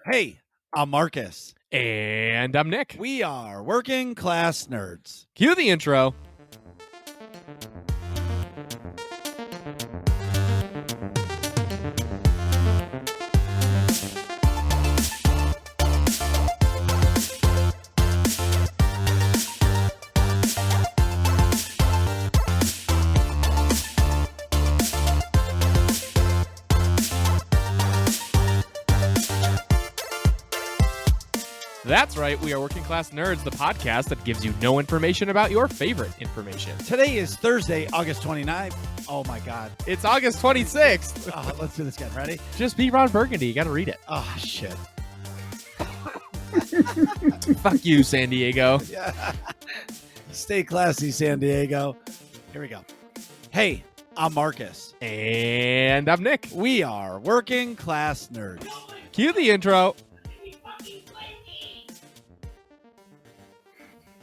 Hey, I'm Marcus. And I'm Nick. We are working class nerds. Cue the intro. That's right, we are Working Class Nerds, the podcast that gives you no information about your favorite information. Today is Thursday, August 29th. Oh my God. It's August 26th. Let's do this again. Ready? Just be Ron Burgundy. You got to read it. Oh, shit. Fuck you, San Diego. Yeah. Stay classy, San Diego. Here we go. Hey, I'm Marcus. And I'm Nick. We are working class nerds. Cue the intro.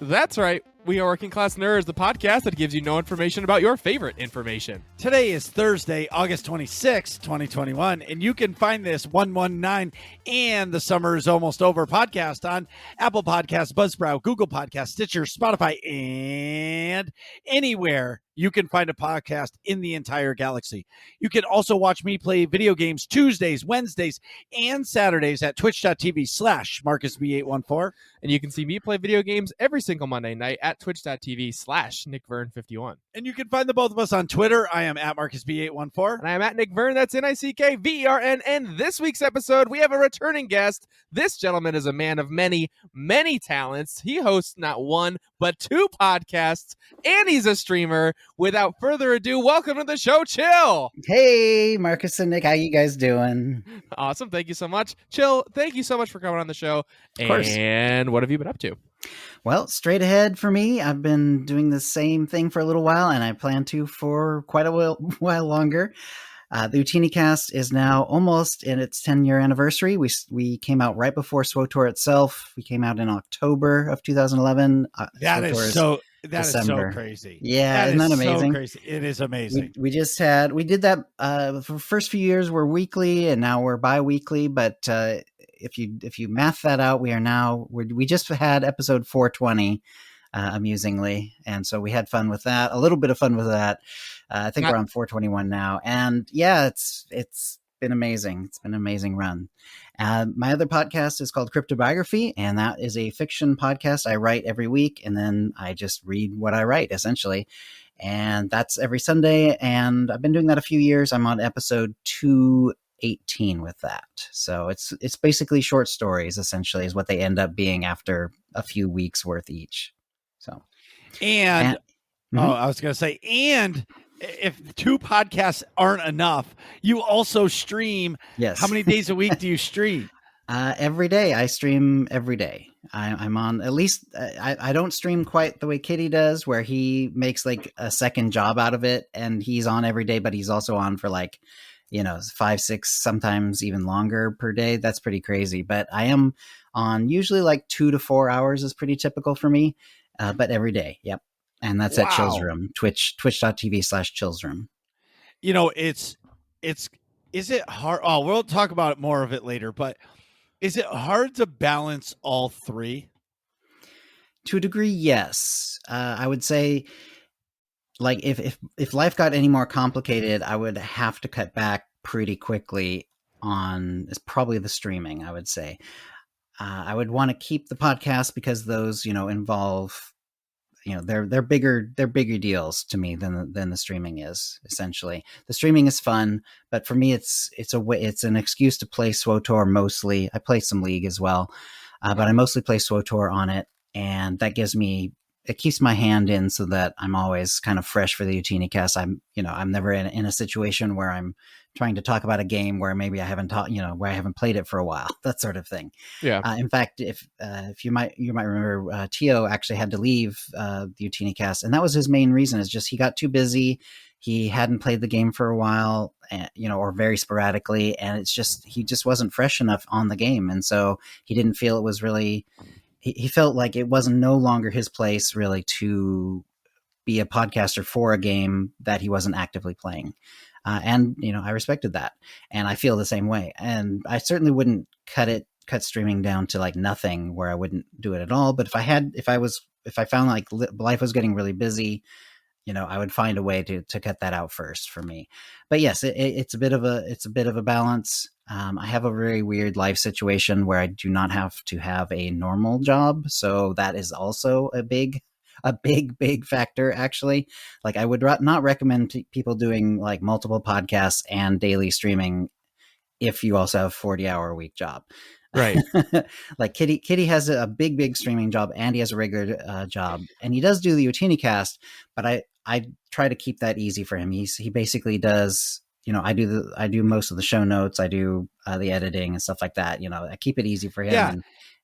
That's right. We are Working Class Nerds, the podcast that gives you no information about your favorite information. Today is Thursday, August 26th, 2021, and you can find this 119 and the Summer is Almost Over podcast on Apple Podcasts, Buzzsprout, Google Podcasts, Stitcher, Spotify, and anywhere you can find a podcast in the entire galaxy. You can also watch me play video games Tuesdays, Wednesdays, and Saturdays at twitch.tv/MarcusB814. And you can see me play video games every single Monday night at twitch.tv/NickVern51. And you can find the both of us on Twitter. I am at MarcusB814. And I am at Nick Vern, that's NickVern. And this week's episode, we have a returning guest. This gentleman is a man of many, many talents. He hosts not one, but two podcasts, and he's a streamer. Without further ado, welcome to the show, Chill. Hey, Marcus and Nick, how you guys doing? Awesome, thank you so much. Chill, thank you so much for coming on the show. Of course. And what have you been up to? Well, straight ahead for me, I've been doing the same thing for a little while, and I plan to for quite a while longer. The Ootinicast is now almost in its 10-year anniversary. We came out right before SWTOR itself. We came out in October of 2011. That is so crazy. Yeah, isn't that amazing? So crazy. It is amazing. We did that for the first few years we're weekly, and now we're bi-weekly. But if you math that out, we just had episode 420. Amusingly, and so we had fun with that, a little bit of fun with that. I think we're on 421 now, and yeah, it's been amazing. It's been an amazing run. My other podcast is called Cryptobiography, and that is a fiction podcast I write every week, and then I just read what I write, essentially. And that's every Sunday, and I've been doing that a few years. I'm on episode 218 with that. So it's basically short stories, essentially, is what they end up being after a few weeks worth each. So, I was going to say, and if two podcasts aren't enough, you also stream. Yes. How many days a week do you stream? Every day. I stream every day. I'm on at least, I don't stream quite the way Kitty does, where he makes like a second job out of it, and he's on every day, but he's also on for 5, 6, sometimes even longer per day. That's pretty crazy. But I am on usually like 2 to 4 hours is pretty typical for me. But every day. Yep. And that's at Chill's Room, twitch.tv/Chill's Room. Is it hard? Oh, we'll talk about more of it later, but is it hard to balance all three? To a degree, yes. I would say, like, if life got any more complicated, I would have to cut back pretty quickly on probably the streaming, I would say. I would want to keep the podcast because those, involve, they're bigger deals to me than the streaming is. Essentially, the streaming is fun, but for me, it's an excuse to play SWTOR mostly. I play some League as well, but I mostly play SWTOR on it, and that it keeps my hand in so that I'm always kind of fresh for the Ootinicast. I'm never in a situation where I'm trying to talk about a game where maybe I haven't where I haven't played it for a while, that sort of thing. Yeah. In fact, if you might remember, Tio actually had to leave the Ootinicast, and that was his main reason. Is just he got too busy. He hadn't played the game for a while, or very sporadically, and he just wasn't fresh enough on the game, and so he didn't feel it was really. He felt like it wasn't no longer his place really to be a podcaster for a game that he wasn't actively playing. And I respected that, and I feel the same way. And I certainly wouldn't cut it cut streaming down to like nothing where I wouldn't do it at all. But if I found like life was getting really busy, I would find a way to cut that out first for me. But yes, it's a bit of a balance. I have a very weird life situation where I do not have to have a normal job. So that is also a big factor, actually. Like I would not recommend people doing like multiple podcasts and daily streaming if you also have a 40-hour-a-week job. Right. Like Kitty has a big streaming job and he has a regular job, and he does do the Ootinicast, but I try to keep that easy for him. He basically does, I do most of the show notes. I do the editing and stuff like that. I keep it easy for him. Yeah.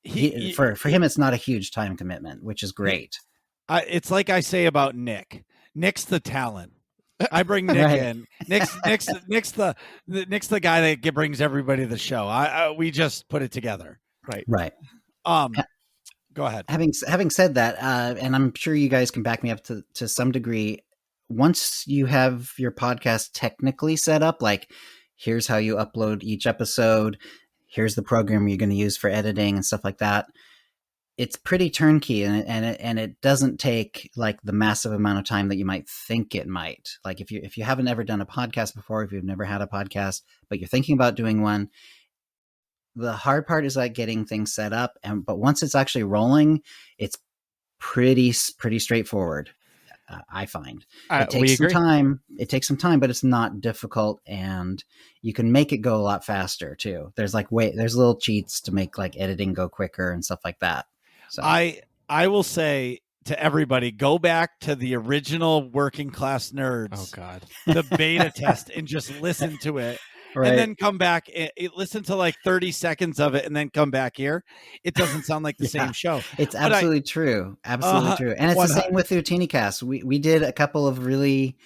And for him, it's not a huge time commitment, which is great. It's like I say about Nick. Nick's the talent. I bring Nick Right. in. Nick's the guy that brings everybody to the show. We just put it together. Right. Go ahead. Having said that, and I'm sure you guys can back me up to some degree, once you have your podcast technically set up, like here's how you upload each episode, here's the program you're going to use for editing and stuff like that, it's pretty turnkey, and it doesn't take like the massive amount of time that you might think it might. Like if you haven't ever done a podcast before, if you've never had a podcast, but you're thinking about doing one, the hard part is like getting things set up. But once it's actually rolling, it's pretty straightforward. I find it takes some time. It takes some time, but it's not difficult, and you can make it go a lot faster too. There's little cheats to make like editing go quicker and stuff like that. So I will say to everybody, go back to the original Working Class Nerds. Oh God, the beta test, and just listen to it. Right. And then come back and listen to like 30 seconds of it, and then come back here. It doesn't sound like the same show. It's absolutely true. Absolutely true. And it's the same with the Ootinicast. We did a couple of really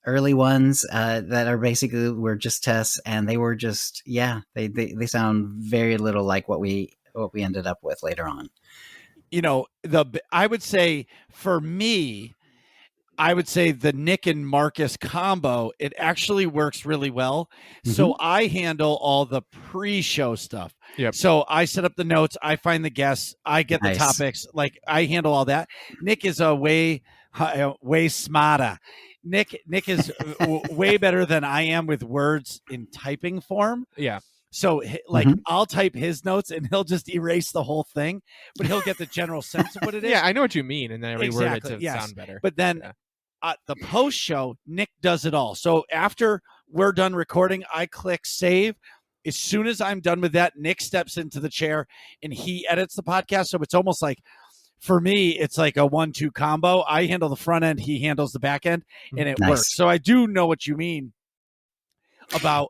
early ones that are basically were just tests, and they were just, they sound very little like what we ended up with later on. I would say for me, the Nick and Marcus combo, it actually works really well. Mm-hmm. So I handle all the pre-show stuff. Yep. So I set up the notes, I find the guests, I get the topics, like I handle all that. Nick is a way smarter. Nick is way better than I am with words in typing form. Yeah. So I'll type his notes and he'll just erase the whole thing, but he'll get the general sense of what it is. Yeah, I know what you mean, and then I reword it to sound better. But then the post show, Nick does it all. So after we're done recording, I click save. As soon as I'm done with that, Nick steps into the chair and he edits the podcast. So it's almost like, for me, it's like a 1-2 combo. I handle the front end, he handles the back end, and it works. So I do know what you mean about,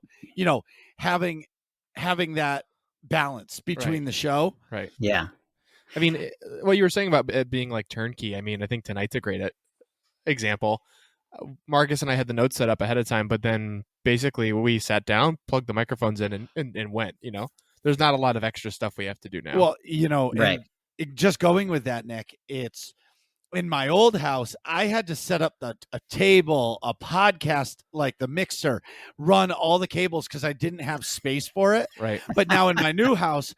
having that balance between the show. Right. Yeah. I mean, what you were saying about it being like turnkey, I mean, I think tonight's a great example. Marcus and I had the notes set up ahead of time, but then basically we sat down, plugged the microphones in, and went. There's not a lot of extra stuff we have to do now. Well, right. Just going with that, Nick, it's in my old house, I had to set up a table, a podcast, like the mixer, run all the cables because I didn't have space for it. Right. But now in my new house,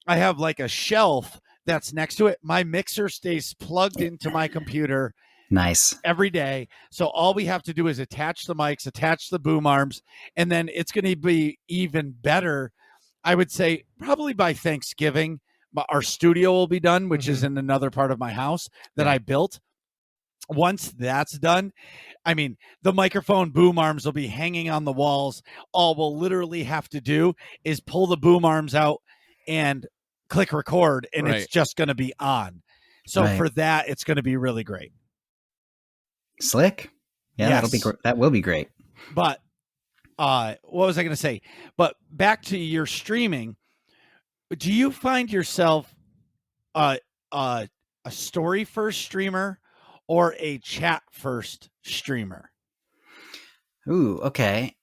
I have like a shelf that's next to it. My mixer stays plugged into my computer. Nice. Every day. So all we have to do is attach the mics, attach the boom arms, and then it's going to be even better. I would say probably by Thanksgiving, our studio will be done, which is in another part of my house that I built. Once that's done, I mean, the microphone boom arms will be hanging on the walls. All we'll literally have to do is pull the boom arms out and click record, and it's just going to be on. So for that, it's going to be really great. Slick. Yeah, yes. That will be great. But what was I going to say? But back to your streaming, do you find yourself a story first streamer or a chat first streamer? Ooh, okay.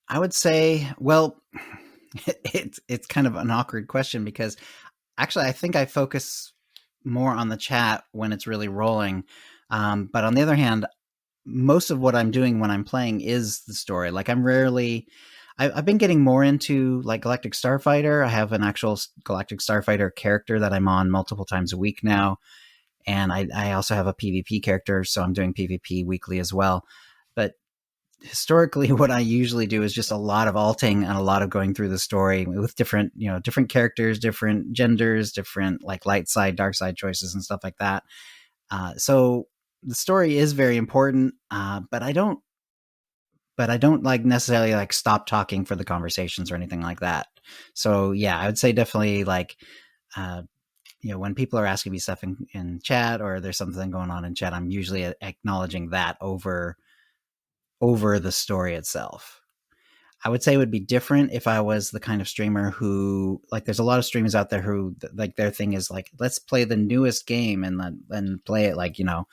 I would say, well, it's kind of an awkward question because actually I think I focus more on the chat when it's really rolling. But on the other hand, most of what I'm doing when I'm playing is the story. Like I've been getting more into like Galactic Starfighter. I have an actual Galactic Starfighter character that I'm on multiple times a week now. And I also have a PvP character, so I'm doing PvP weekly as well. But historically, what I usually do is just a lot of alting and a lot of going through the story with different, different characters, different genders, different like light side, dark side choices and stuff like that. So the story is very important, but I don't like necessarily like stop talking for the conversations or anything like that. So yeah, I would say definitely like, when people are asking me stuff in chat or there's something going on in chat, I'm usually acknowledging that over the story itself. I would say it would be different if I was the kind of streamer who, like, there's a lot of streamers out there who, like, their thing is like, let's play the newest game and play it like, so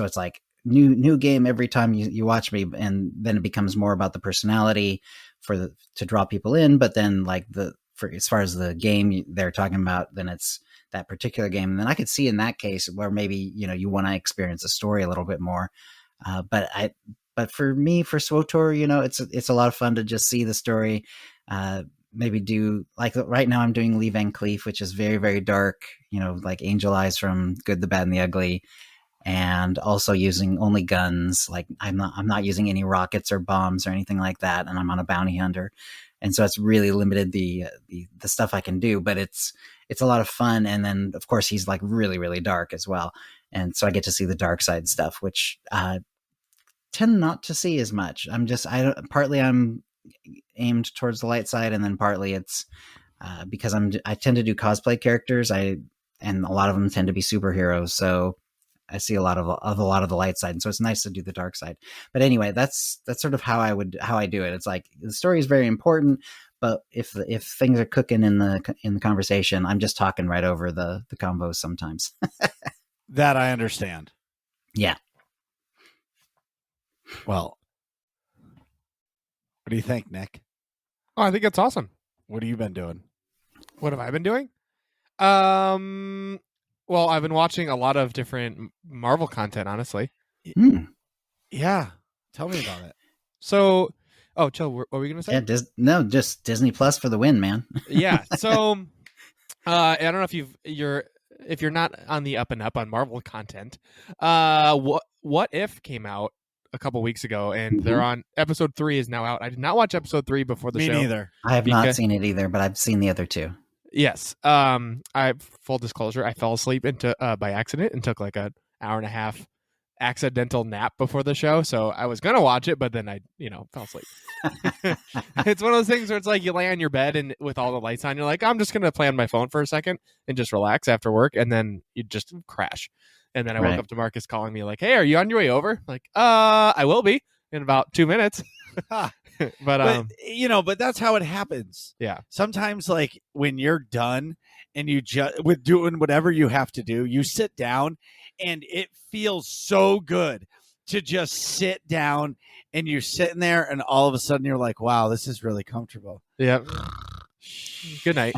it's like new game every time you watch me, and then it becomes more about the personality to draw people in. But then like as far as the game they're talking about, then it's that particular game. And then I could see in that case where maybe, you want to experience the story a little bit more. But for me, for SWTOR, it's a lot of fun to just see the story. Maybe do like right now I'm doing Lee Van Cleef, which is very, very dark, like Angel Eyes from Good, the Bad, and the Ugly. And also using only guns. Like I'm not using any rockets or bombs or anything like that. And I'm on a bounty hunter. And so it's really limited the stuff I can do, but it's a lot of fun. And then of course he's like really, really dark as well. And so I get to see the dark side stuff, which tend not to see as much. Partly I'm aimed towards the light side, and then partly it's because I tend to do cosplay characters. And a lot of them tend to be superheroes. So I see a lot of the light side, and so it's nice to do the dark side. But anyway, that's sort of how I do it. It's like the story is very important, but if things are cooking in the conversation, I'm just talking right over the combos sometimes. That I understand. Yeah. Well, what do you think, Nick? Oh, I think it's awesome. What have you been doing? What have I been doing? Well, I've been watching a lot of different Marvel content, honestly. Yeah. Tell me about it. So, Chill, what were we going to say? Yeah, just Disney Plus for the win, man. Yeah. So, I don't know if you're not on the up and up on Marvel content. What If came out a couple weeks ago, and they're on episode 3 is now out. I did not watch episode 3 before the show. Me neither. I have not seen it either, but I've seen the other two. Yes. Full disclosure, I fell asleep by accident and took like an hour and a half accidental nap before the show. So I was gonna watch it, but then I, fell asleep. It's one of those things where it's like you lay on your bed and with all the lights on, you're like, I'm just gonna play on my phone for a second and just relax after work, and then you just crash. And then I woke up to Marcus calling me like, "Hey, are you on your way over?" Like, I will be in about 2 minutes. but that's how it happens. Yeah. Sometimes like when you're done and you just with doing whatever you have to do, you sit down and it feels so good to just sit down, and you're sitting there and all of a sudden you're like, wow, this is really comfortable. Yeah. Good night.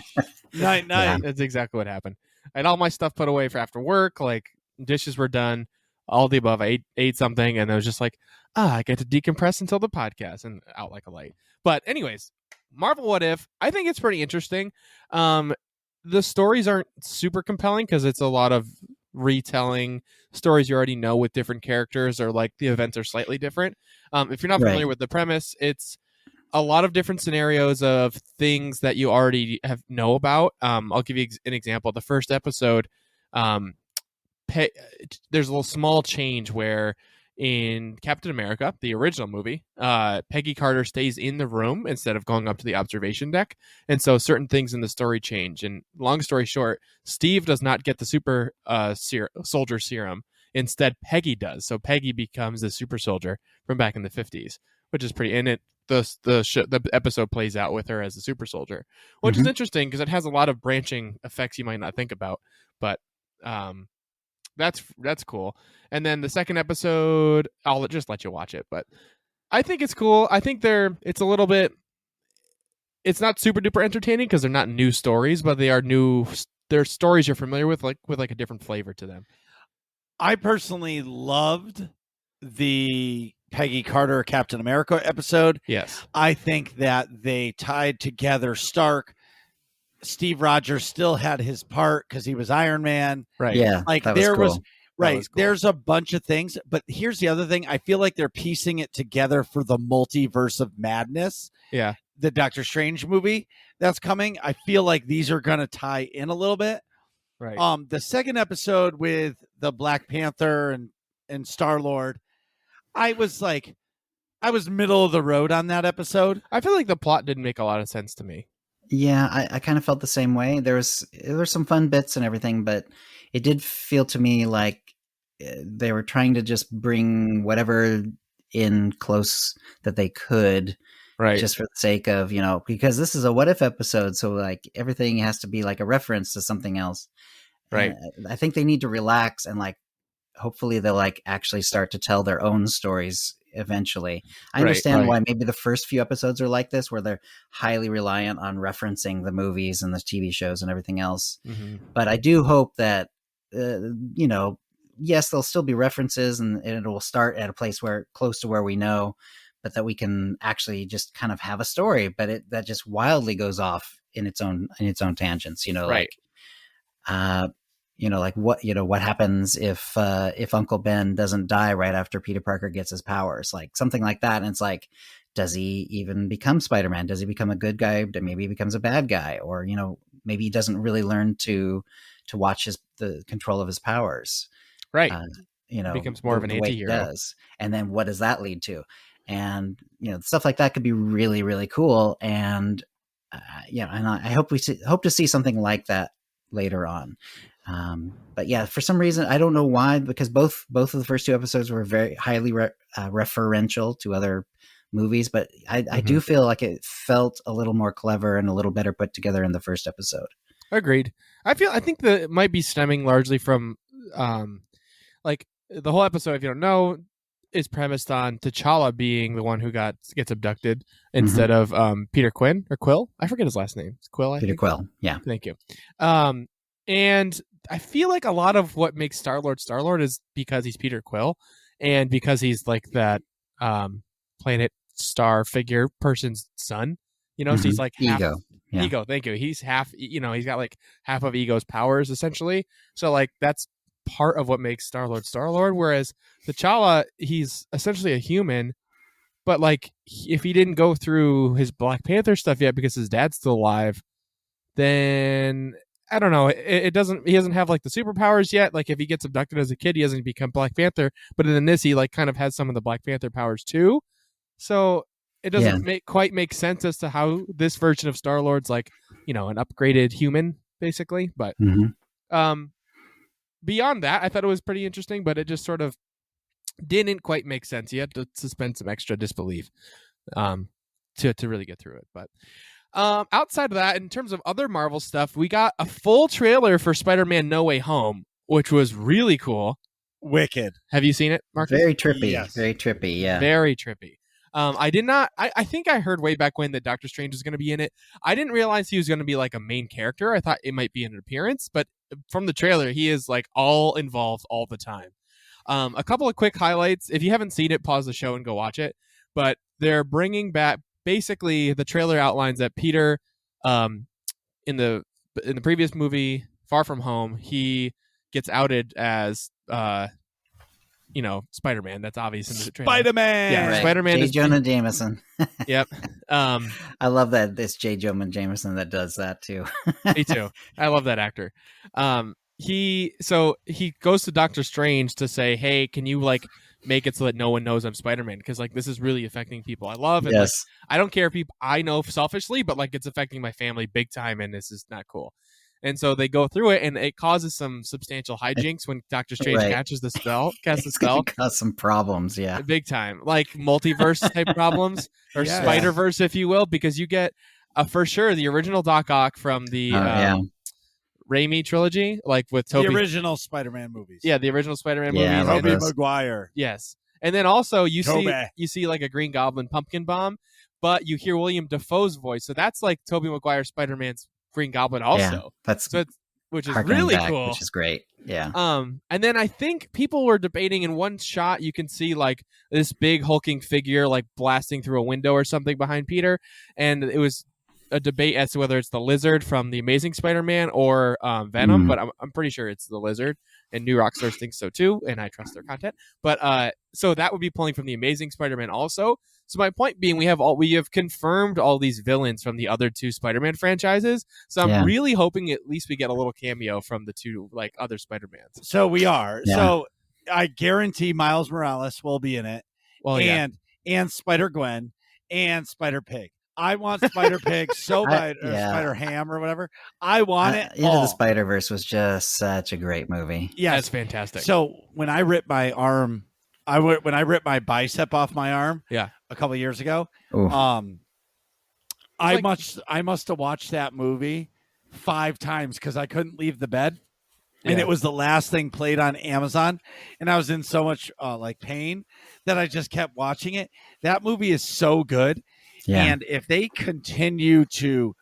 Night. Yeah. That's exactly what happened. I had all my stuff put away for after work, like dishes were done, all the above. I ate something, and I was just like, I get to decompress until the podcast, and out like a light. But anyways, Marvel What If, I think it's pretty interesting. The stories aren't super compelling because it's a lot of retelling stories you already know with different characters, or like the events are slightly different. If you're not familiar with the premise, it's a lot of different scenarios of things that you already know about. I'll give you an example. The first episode, there's a little small change where in Captain America, the original movie, Peggy Carter stays in the room instead of going up to the observation deck. And so certain things in the story change. And long story short, Steve does not get the super soldier serum. Instead, Peggy does. So Peggy becomes the super soldier from back in the 50s, which is pretty... And the episode plays out with her as a super soldier, which is interesting because it has a lot of branching effects you might not think about. But that's cool. And then the second episode, I'll just let you watch it, but I think it's cool. I think it's a little bit, it's not super duper entertaining because they're not new stories, but they're stories you're familiar with like a different flavor to them. I personally loved the Peggy Carter Captain America episode. Yes. I think that they tied together Stark. Steve Rogers still had his part because he was Iron Man. Right. Yeah, Like that was there cool. was right. was cool. There's a bunch of things, but here's the other thing. I feel like they're piecing it together for the multiverse of madness. Yeah. The Doctor Strange movie that's coming. I feel like these are going to tie in a little bit. Right. The second episode with the Black Panther and Star-Lord, I was middle of the road on that episode. I feel like the plot didn't make a lot of sense to me. Yeah, I kind of felt the same way. There were some fun bits and everything, but it did feel to me like they were trying to just bring whatever in close that they could, Right. just for the sake of, because this is a what if episode, so like everything has to be like a reference to something else. Right. And I think they need to relax and like hopefully they'll like actually start to tell their own stories eventually. I Right, understand right. why maybe the first few episodes are like this, where they're highly reliant on referencing the movies and the TV shows and everything else. Mm-hmm. But I do hope that, yes, there'll still be references and it will start at a place where close to where we know, but that we can actually just kind of have a story, but that just wildly goes off in its own tangents, Right. like what happens if Uncle Ben doesn't die right after Peter Parker gets his powers, like something like that. And it's like, does he even become Spider-Man? Does he become a good guy? Maybe he becomes a bad guy, or, maybe he doesn't really learn to watch the control of his powers. Right. Becomes more of an the way he anti-hero. does. And then what does that lead to? And, stuff like that could be really, really cool. And, and I hope hope to see something like that later on. But yeah, for some reason, I don't know why, because both of the first two episodes were very highly referential to other movies, but I do feel like it felt a little more clever and a little better put together in the first episode. Agreed. I think that it might be stemming largely from, like the whole episode, if you don't know, is premised on T'Challa being the one who gets abducted instead of Peter Quinn or Quill. I forget his last name. It's Quill. Peter Quill. Yeah. Thank you. And I feel like a lot of what makes Star-Lord is because he's Peter Quill, and because he's like that planet star figure person's son. So he's like half Ego. Yeah. Ego. Thank you. He's half. He's got like half of Ego's powers essentially. So like that's part of what makes Star-Lord. Whereas T'Challa, he's essentially a human, but like if he didn't go through his Black Panther stuff yet because his dad's still alive, then I don't know. He doesn't have like the superpowers yet. Like if he gets abducted as a kid, he doesn't become Black Panther. But in this, he like kind of has some of the Black Panther powers too. So it doesn't quite make sense as to how this version of Star-Lord's like, an upgraded human basically. But beyond that, I thought it was pretty interesting, but it just sort of didn't quite make sense. You had to suspend some extra disbelief to really get through it. But outside of that, in terms of other Marvel stuff, we got a full trailer for Spider-Man No Way Home, which was really cool. Wicked. Have you seen it, Marcus? Very trippy. Yes. Very trippy. Yeah. Very trippy. I did not. I think I heard way back when that Doctor Strange was going to be in it. I didn't realize he was going to be like a main character. I thought it might be an appearance, but from the trailer, he is like all involved all the time. A couple of quick highlights. If you haven't seen it, pause the show and go watch it. But they're bringing back. Basically, the trailer outlines that Peter, in the previous movie Far From Home, he gets outed as Spider-Man. That's obvious in the trailer. Spider-Man. Yeah, Right. Spider-Man J. is Jonah Jameson. Yep. I love that it's J. Jonah Jameson that does that too. Me too. I love that actor. He goes to Doctor Strange to say, "Hey, can you like make it so that no one knows I'm Spider-Man? Because like this is really affecting people I love, and like, I don't care if people I know selfishly, but like it's affecting my family big time, and this is not cool." And so they go through it, and it causes some substantial hijinks when Doctor Strange casts the spell. Cause some problems, yeah, big time, like multiverse type problems or Spider-Verse, if you will, because you get for sure the original Doc Ock from the Raimi trilogy, like with Tobey. The original Spider-Man movies. Yeah, the original Spider-Man Yeah, movies. love Tobey those. Maguire. Yes. And then also you Tobey. see like a Green Goblin pumpkin bomb, but you hear William Dafoe's voice. So that's like Tobey Maguire Spider-Man's Green Goblin also. Yeah, that's so which is Harkening really back, cool. which is great. Yeah. And then I think people were debating in one shot you can see like this big hulking figure like blasting through a window or something behind Peter, and it was a debate as to whether it's the Lizard from the Amazing Spider-Man or Venom, but I'm pretty sure it's the Lizard, and New Rockstars thinks so too, and I trust their content. But so that would be pulling from the Amazing Spider-Man also. So my point being, we have confirmed all these villains from the other two Spider-Man franchises. So I'm really hoping at least we get a little cameo from the two like other Spider-Mans. So we are. Yeah. So I guarantee Miles Morales will be in it. Well, and Spider-Gwen and Spider-Pig. I want Spider-Pig so bad, or Spider-Ham or whatever. I want it Into all. the Spider-Verse was just such a great movie. Yes. That's fantastic. So when I ripped my arm, when I ripped my bicep off my arm, a couple of years ago, I must have watched that movie 5 times because I couldn't leave the bed, and it was the last thing played on Amazon, and I was in so much like pain that I just kept watching it. That movie is so good, and if they continue to,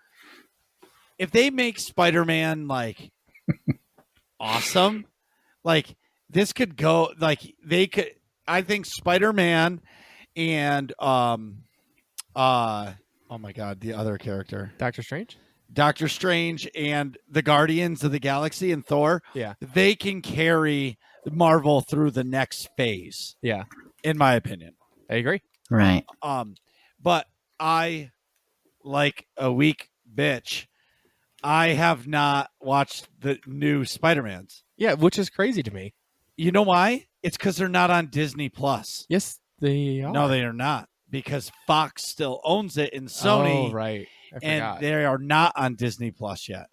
if they make Spider-Man like awesome, like this could go like they could. I think Spider-Man and oh my God, the other character, Doctor Strange and the Guardians of the Galaxy and Thor, they can carry Marvel through the next phase. Yeah, in my opinion, I agree. Right. But I, like a weak bitch, I have not watched the new Spider-Mans. Yeah, which is crazy to me. You know why? It's because they're not on Disney Plus. Yes, they are. No, they are not, because Fox still owns it in Sony. Oh, right. And they are not on Disney Plus yet.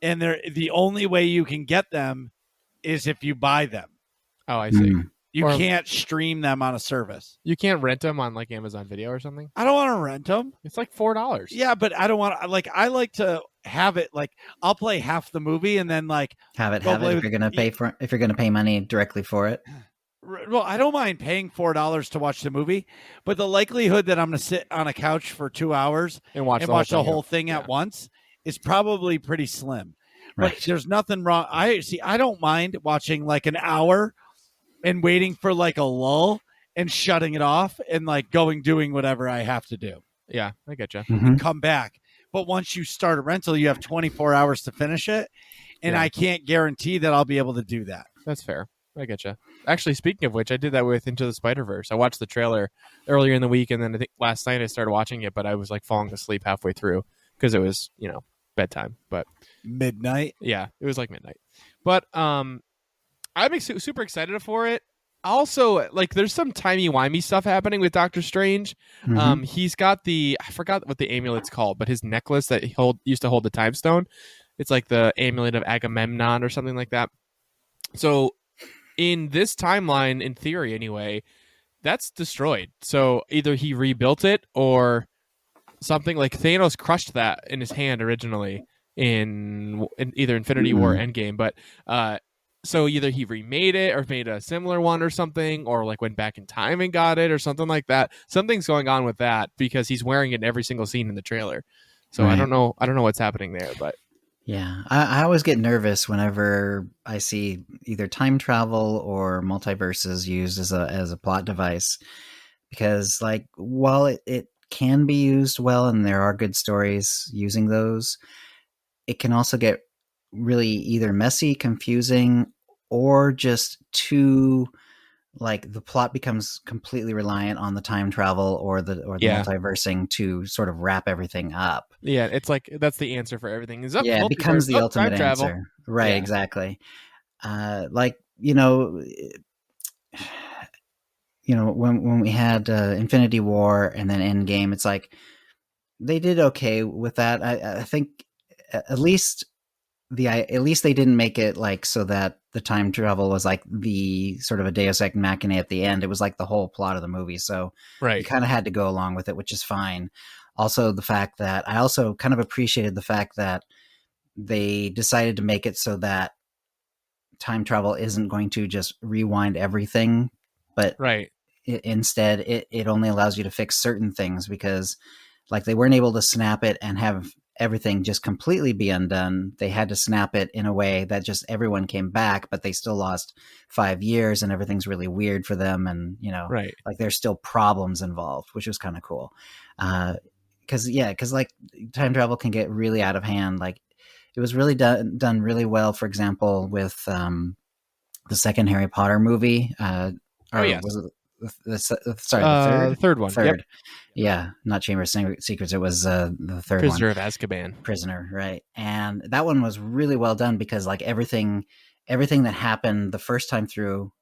And they're the only way you can get them is if you buy them. Oh, I see. You can't stream them on a service. You can't rent them on like Amazon Video or something? I don't want to rent them. It's like $4. Yeah, but I don't want to, like, I like to have it, like, I'll play half the movie and then like have it if you're gonna pay for, if you're gonna pay money directly for it. Well, I don't mind paying $4 to watch the movie, but the likelihood that I'm going to sit on a couch for 2 hours and watch the whole thing at once is probably pretty slim. Right. But there's nothing wrong. I don't mind watching like an hour and waiting for like a lull and shutting it off and like doing whatever I have to do. Yeah, I get you. And come back. But once you start a rental, you have 24 hours to finish it, and I can't guarantee that I'll be able to do that. That's fair. I get you. Actually, speaking of which, I did that with Into the Spider-Verse. I watched the trailer earlier in the week, and then I think last night I started watching it, but I was like falling asleep halfway through because it was, bedtime. But midnight. Yeah, it was like midnight. But I'm super excited for it. Also, like, there's some timey-wimey stuff happening with Doctor Strange. He's got I forgot what the amulet's called, but his necklace that he used to hold the Time Stone. It's like the amulet of Agamemnon or something like that. So in this timeline, in theory anyway, that's destroyed. So either he rebuilt it or something. Like Thanos crushed that in his hand originally in either Infinity War or Endgame. But so either he remade it or made a similar one or something, or like went back in time and got it or something like that. Something's going on with that because he's wearing it in every single scene in the trailer. So I don't know what's happening there, but yeah, I always get nervous whenever I see either time travel or multiverses used as a plot device, because like while it can be used well and there are good stories using those, it can also get really either messy, confusing, or just too, like, the plot becomes completely reliant on the time travel or the multiversing to sort of wrap everything up. Yeah, it's like that's the answer for everything. It becomes the ultimate answer. Right, exactly. Like, when we had Infinity War and then Endgame, it's like they did okay with that. I think at least they didn't make it like so that the time travel was like the sort of a Deus Ex Machina at the end. It was like the whole plot of the movie. So you kind of had to go along with it, which is fine. Also, the fact that I also kind of appreciated the fact that they decided to make it so that time travel isn't going to just rewind everything, but instead it only allows you to fix certain things, because like they weren't able to snap it and have everything just completely be undone, they had to snap it in a way that just everyone came back, but they still lost 5 years and everything's really weird for them. And, Right. like there's still problems involved, which was kind of cool. Cause like time travel can get really out of hand. Like it was really done really well, for example, with the second Harry Potter movie. Yes. Was it the third? The third one. Third. Yep. Yeah, not Chamber of Secrets. It was the third Prisoner one. of Azkaban. Prisoner, right? And that one was really well done because like everything that happened the first time through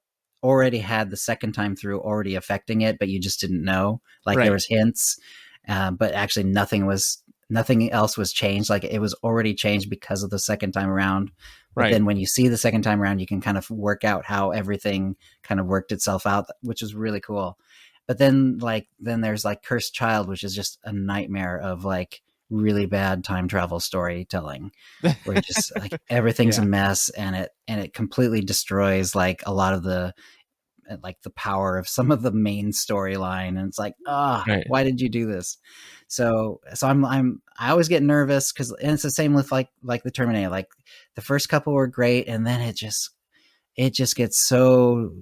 already had the second time through already affecting it, but you just didn't know. Like Right. there was hints, but actually nothing else was changed. Like it was already changed because of the second time around. But Right. then when you see the second time around, you can kind of work out how everything kind of worked itself out, which is really cool. But then there's like Cursed Child, which is just a nightmare of like really bad time travel storytelling, where it just like everything's Yeah. a mess, and it completely destroys like a lot of the power of some of the main storyline, and it's like, Right. why did you do this? So I always get nervous because, and it's the same with like the Terminator. Like the first couple were great, and then it just gets so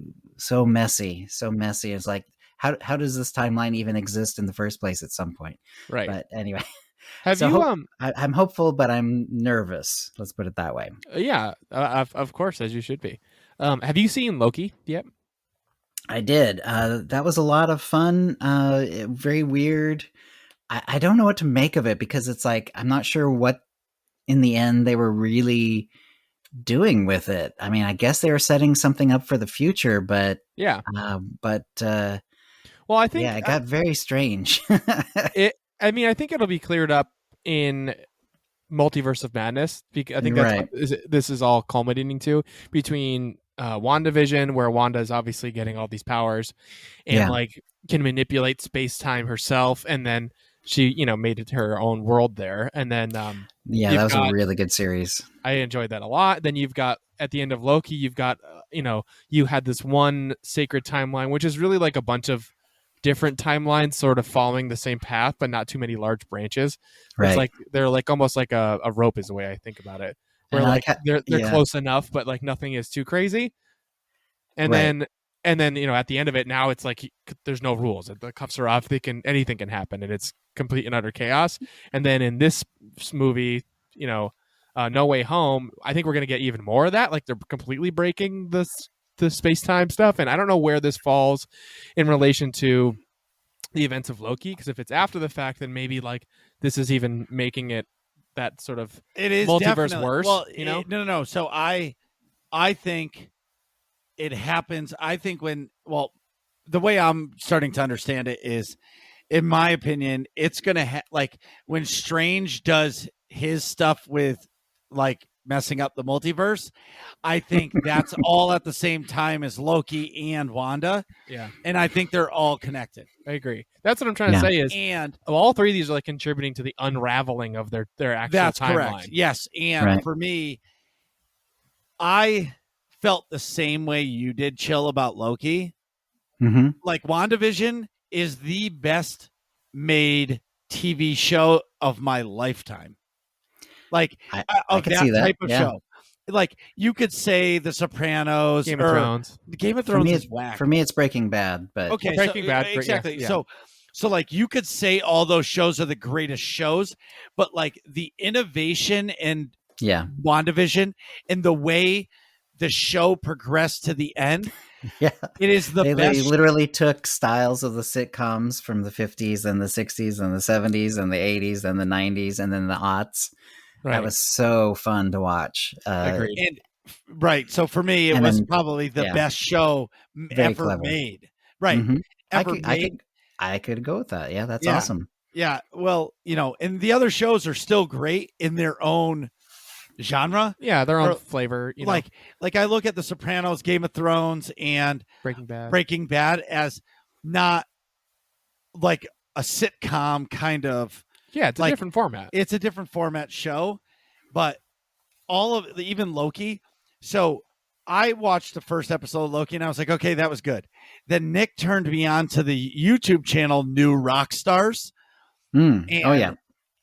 messy. It's like, how does this timeline even exist in the first place at some point? Right. But anyway, Have so you I'm hopeful, but I'm nervous. Let's put it that way. yeah, of course, as you should be. Have you seen Loki yet? I did. That was a lot of fun. Very weird. I don't know what to make of it because it's like I'm not sure what in the end they were really doing with it. I mean, I guess they were setting something up for the future, but Yeah. Well, I think it got very strange. I think it'll be cleared up in Multiverse of Madness. I think that's Right. what this is all culminating to between WandaVision, where Wanda is obviously getting all these powers and like can manipulate space-time herself, and then she, made it her own world there. And then that was a really good series. I enjoyed that a lot. Then you've got at the end of Loki, you've got you had this one sacred timeline, which is really like a bunch of different timelines sort of following the same path, but not too many large branches. Right. It's like they're like almost like a rope is the way I think about it. Where And like they're close enough, but like nothing is too crazy. And then at the end of it, now it's like there's no rules. The cuffs are off. Anything can happen, and it's complete and utter chaos. And then in this movie, No Way Home, I think we're gonna get even more of that. Like they're completely breaking the space-time stuff, and I don't know where this falls in relation to the events of Loki, because if it's after the fact, then maybe like this is even making it that sort of multiverse worse. Well, no. So I think it happens. I think the way I'm starting to understand it is, in my opinion, it's gonna like when Strange does his stuff with like messing up the multiverse, I think that's all at the same time as Loki and Wanda. Yeah. And I think they're all connected. I agree. That's what I'm trying to say is, and all three of these are like contributing to the unraveling of their actual that's timeline. correct. Yes. And for me, I felt the same way you did, Chill, about Loki. Mm-hmm. Like WandaVision is the best made TV show of my lifetime. Like I could see that type of show. Like you could say The Sopranos, Game of Thrones. Game of Thrones is whack. For me, it's Breaking Bad. But okay, Breaking Bad, exactly. Yeah. So like you could say all those shows are the greatest shows, but like the innovation and WandaVision and the way the show progressed to the end. Yeah, it is the best. They literally took styles of the sitcoms from the 50s and the 60s and the 70s and the 80s and the 90s and then the aughts. Right. That was so fun to watch. Agreed. Right. So for me, it was probably the best show ever made. Right. Mm-hmm. I could go with that. Yeah, that's awesome. Yeah. Well, and the other shows are still great in their own genre. Yeah, their own flavor. Like I look at The Sopranos, Game of Thrones, and Breaking Bad as not like a sitcom kind of. Yeah, it's a different format. It's a different format show, but all of even Loki. So I watched the first episode of Loki and I was like, okay, that was good. Then Nick turned me on to the YouTube channel New Rock Stars. Oh yeah.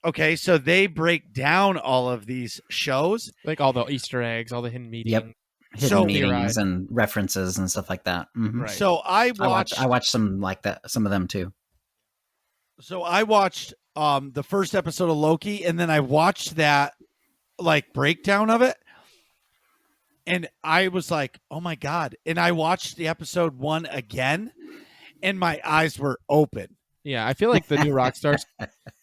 Okay, so they break down all of these shows. Like all the Easter eggs, all the hidden meetings. Yep. Hidden So- meetings and references and stuff like that. Mhm. Right. So I watched. I watched some like that, some of them too. So I watched the first episode of Loki, and then I watched that like breakdown of it, and I was like, "Oh my god!" And I watched the episode 1 again, and my eyes were open. Yeah, I feel like the new Rockstars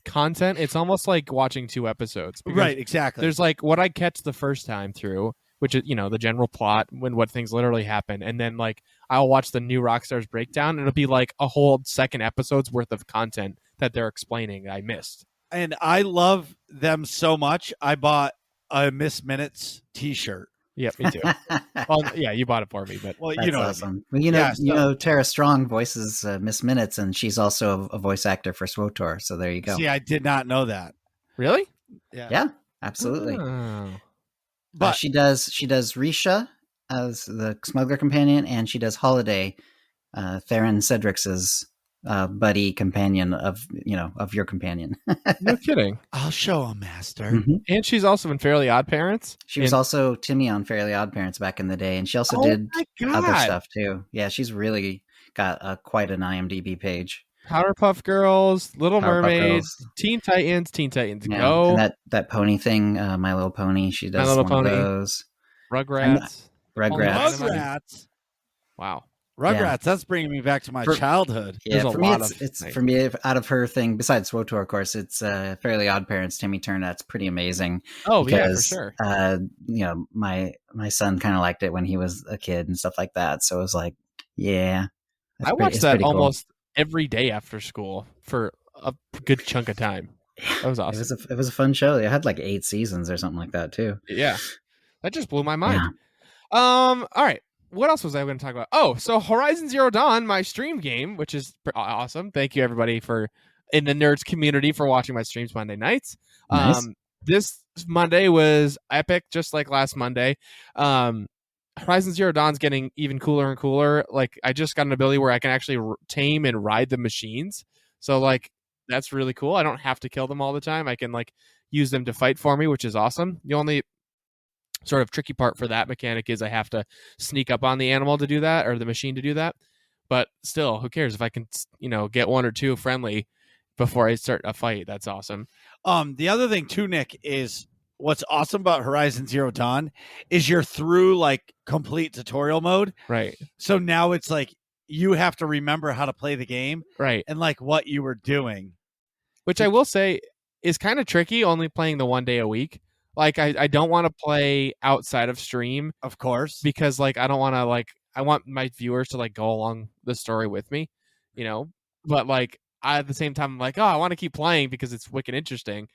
content, it's almost like watching 2 episodes. because Right, exactly. There's like what I catch the first time through, which is, the general plot, when what things literally happen. And then like I'll watch the new Rockstars breakdown, and it'll be like a whole second episode's worth of content that they're explaining I missed. And I love them so much. I bought a Miss Minutes T-shirt. Yeah, me too. Well, yeah, you bought it for me, but Well, That's you know, what I mean. awesome. Well, Yeah, you so- know, Tara Strong voices Miss Minutes, and she's also a voice actor for SWTOR. So there you go. See, I did not know that. really? Yeah, absolutely. Oh. But she does Risha as the smuggler companion, and she does Holiday, Theron Cedric's buddy companion of your companion. No kidding. I'll show a master. Mhm. And she's also in Fairly Odd Parents. She was And- also Timmy on Fairly Odd Parents back in the day, and she also Oh did my other God. stuff too. Yeah, she's really got quite an IMDb page. Powerpuff Girls, Little Powerpuff Mermaids, Girls. Teen Titans Yeah, Go, and that pony thing, My Little Pony. She does Little one Pony. of those. Rugrats. Rugrats. Dynamite. Rugrats. Wow. Rugrats. That's bringing me back to my For- childhood. Yeah, There's a for me, lot it's of- for me out of her thing. Besides SWTOR, of course, it's Fairly Odd Parents. Timmy Turner. That's pretty amazing. Oh, yeah, for Because, sure. My son kind of liked it when he was a kid and stuff like that. So it was like, yeah, I watched that almost every day after school for a good chunk of time. That was awesome. It was a fun show. It had like 8 seasons or something like that too. Yeah. That just blew my mind. Yeah. All right. What else was I going to talk about? Oh, so Horizon Zero Dawn, my stream game, which is awesome. Thank you everybody in the nerds community for watching my streams Monday nights. Nice. This Monday was epic, just like last Monday. Horizon Zero Dawn's getting even cooler and cooler. Like I just got an ability where I can actually tame and ride the machines. So like that's really cool. I don't have to kill them all the time. I can like use them to fight for me, which is awesome. The only sort of tricky part for that mechanic is I have to sneak up on the animal to do that, or the machine to do that. But still, who cares if I can, get 1 or 2 friendly before I start a fight? That's awesome. The other thing too, Nick, is what's awesome about Horizon Zero Dawn is you're through like complete tutorial mode. Right. So now it's like you have to remember how to play the game Right. and like what you were doing. Which I will say is kind of tricky, only playing the 1 day a week. Like I don't want to play outside of stream Of course. because like I don't want to I want my viewers to like go along the story with me, but like at the same time I'm like, oh, I want to keep playing because it's wicked interesting.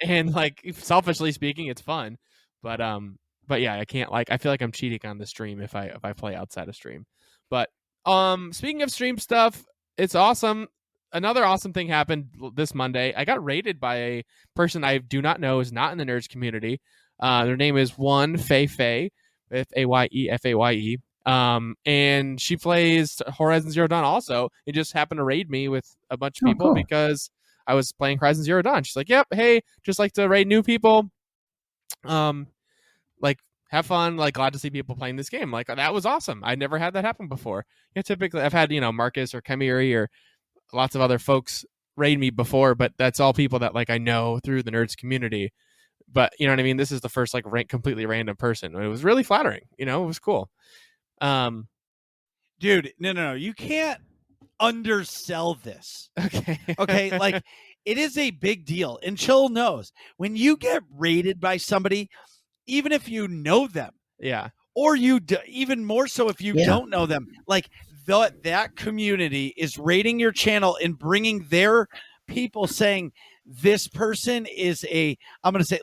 And like selfishly speaking, it's fun. But yeah, I can't I feel like I'm cheating on the stream if I play outside of stream. But speaking of stream stuff, it's awesome. Another awesome thing happened this Monday. I got raided by a person I do not know, is not in the nerds community. Their name is One Fei Fei, Faye. And she plays Horizon Zero Dawn also. It just happened to raid me with a bunch of people cool. because I was playing Horizon Zero Dawn. She's like, "Yep, hey, just like to raid new people. Have fun. Like, glad to see people playing this game." Like, that was awesome. I never had that happen before. Yeah, typically I've had Marcus or Kemiri or lots of other folks raid me before, but that's all people that like I know through the nerds community. But you know what I mean? This is the first like completely random person. It was really flattering. It was cool. Dude, no. You can't undersell this. Okay. Okay. Like it is a big deal. And Chill knows when you get raided by somebody, even if you know them, Yeah. or even more so if you Yeah. don't know them, like that community is rating your channel and bringing their people saying this person is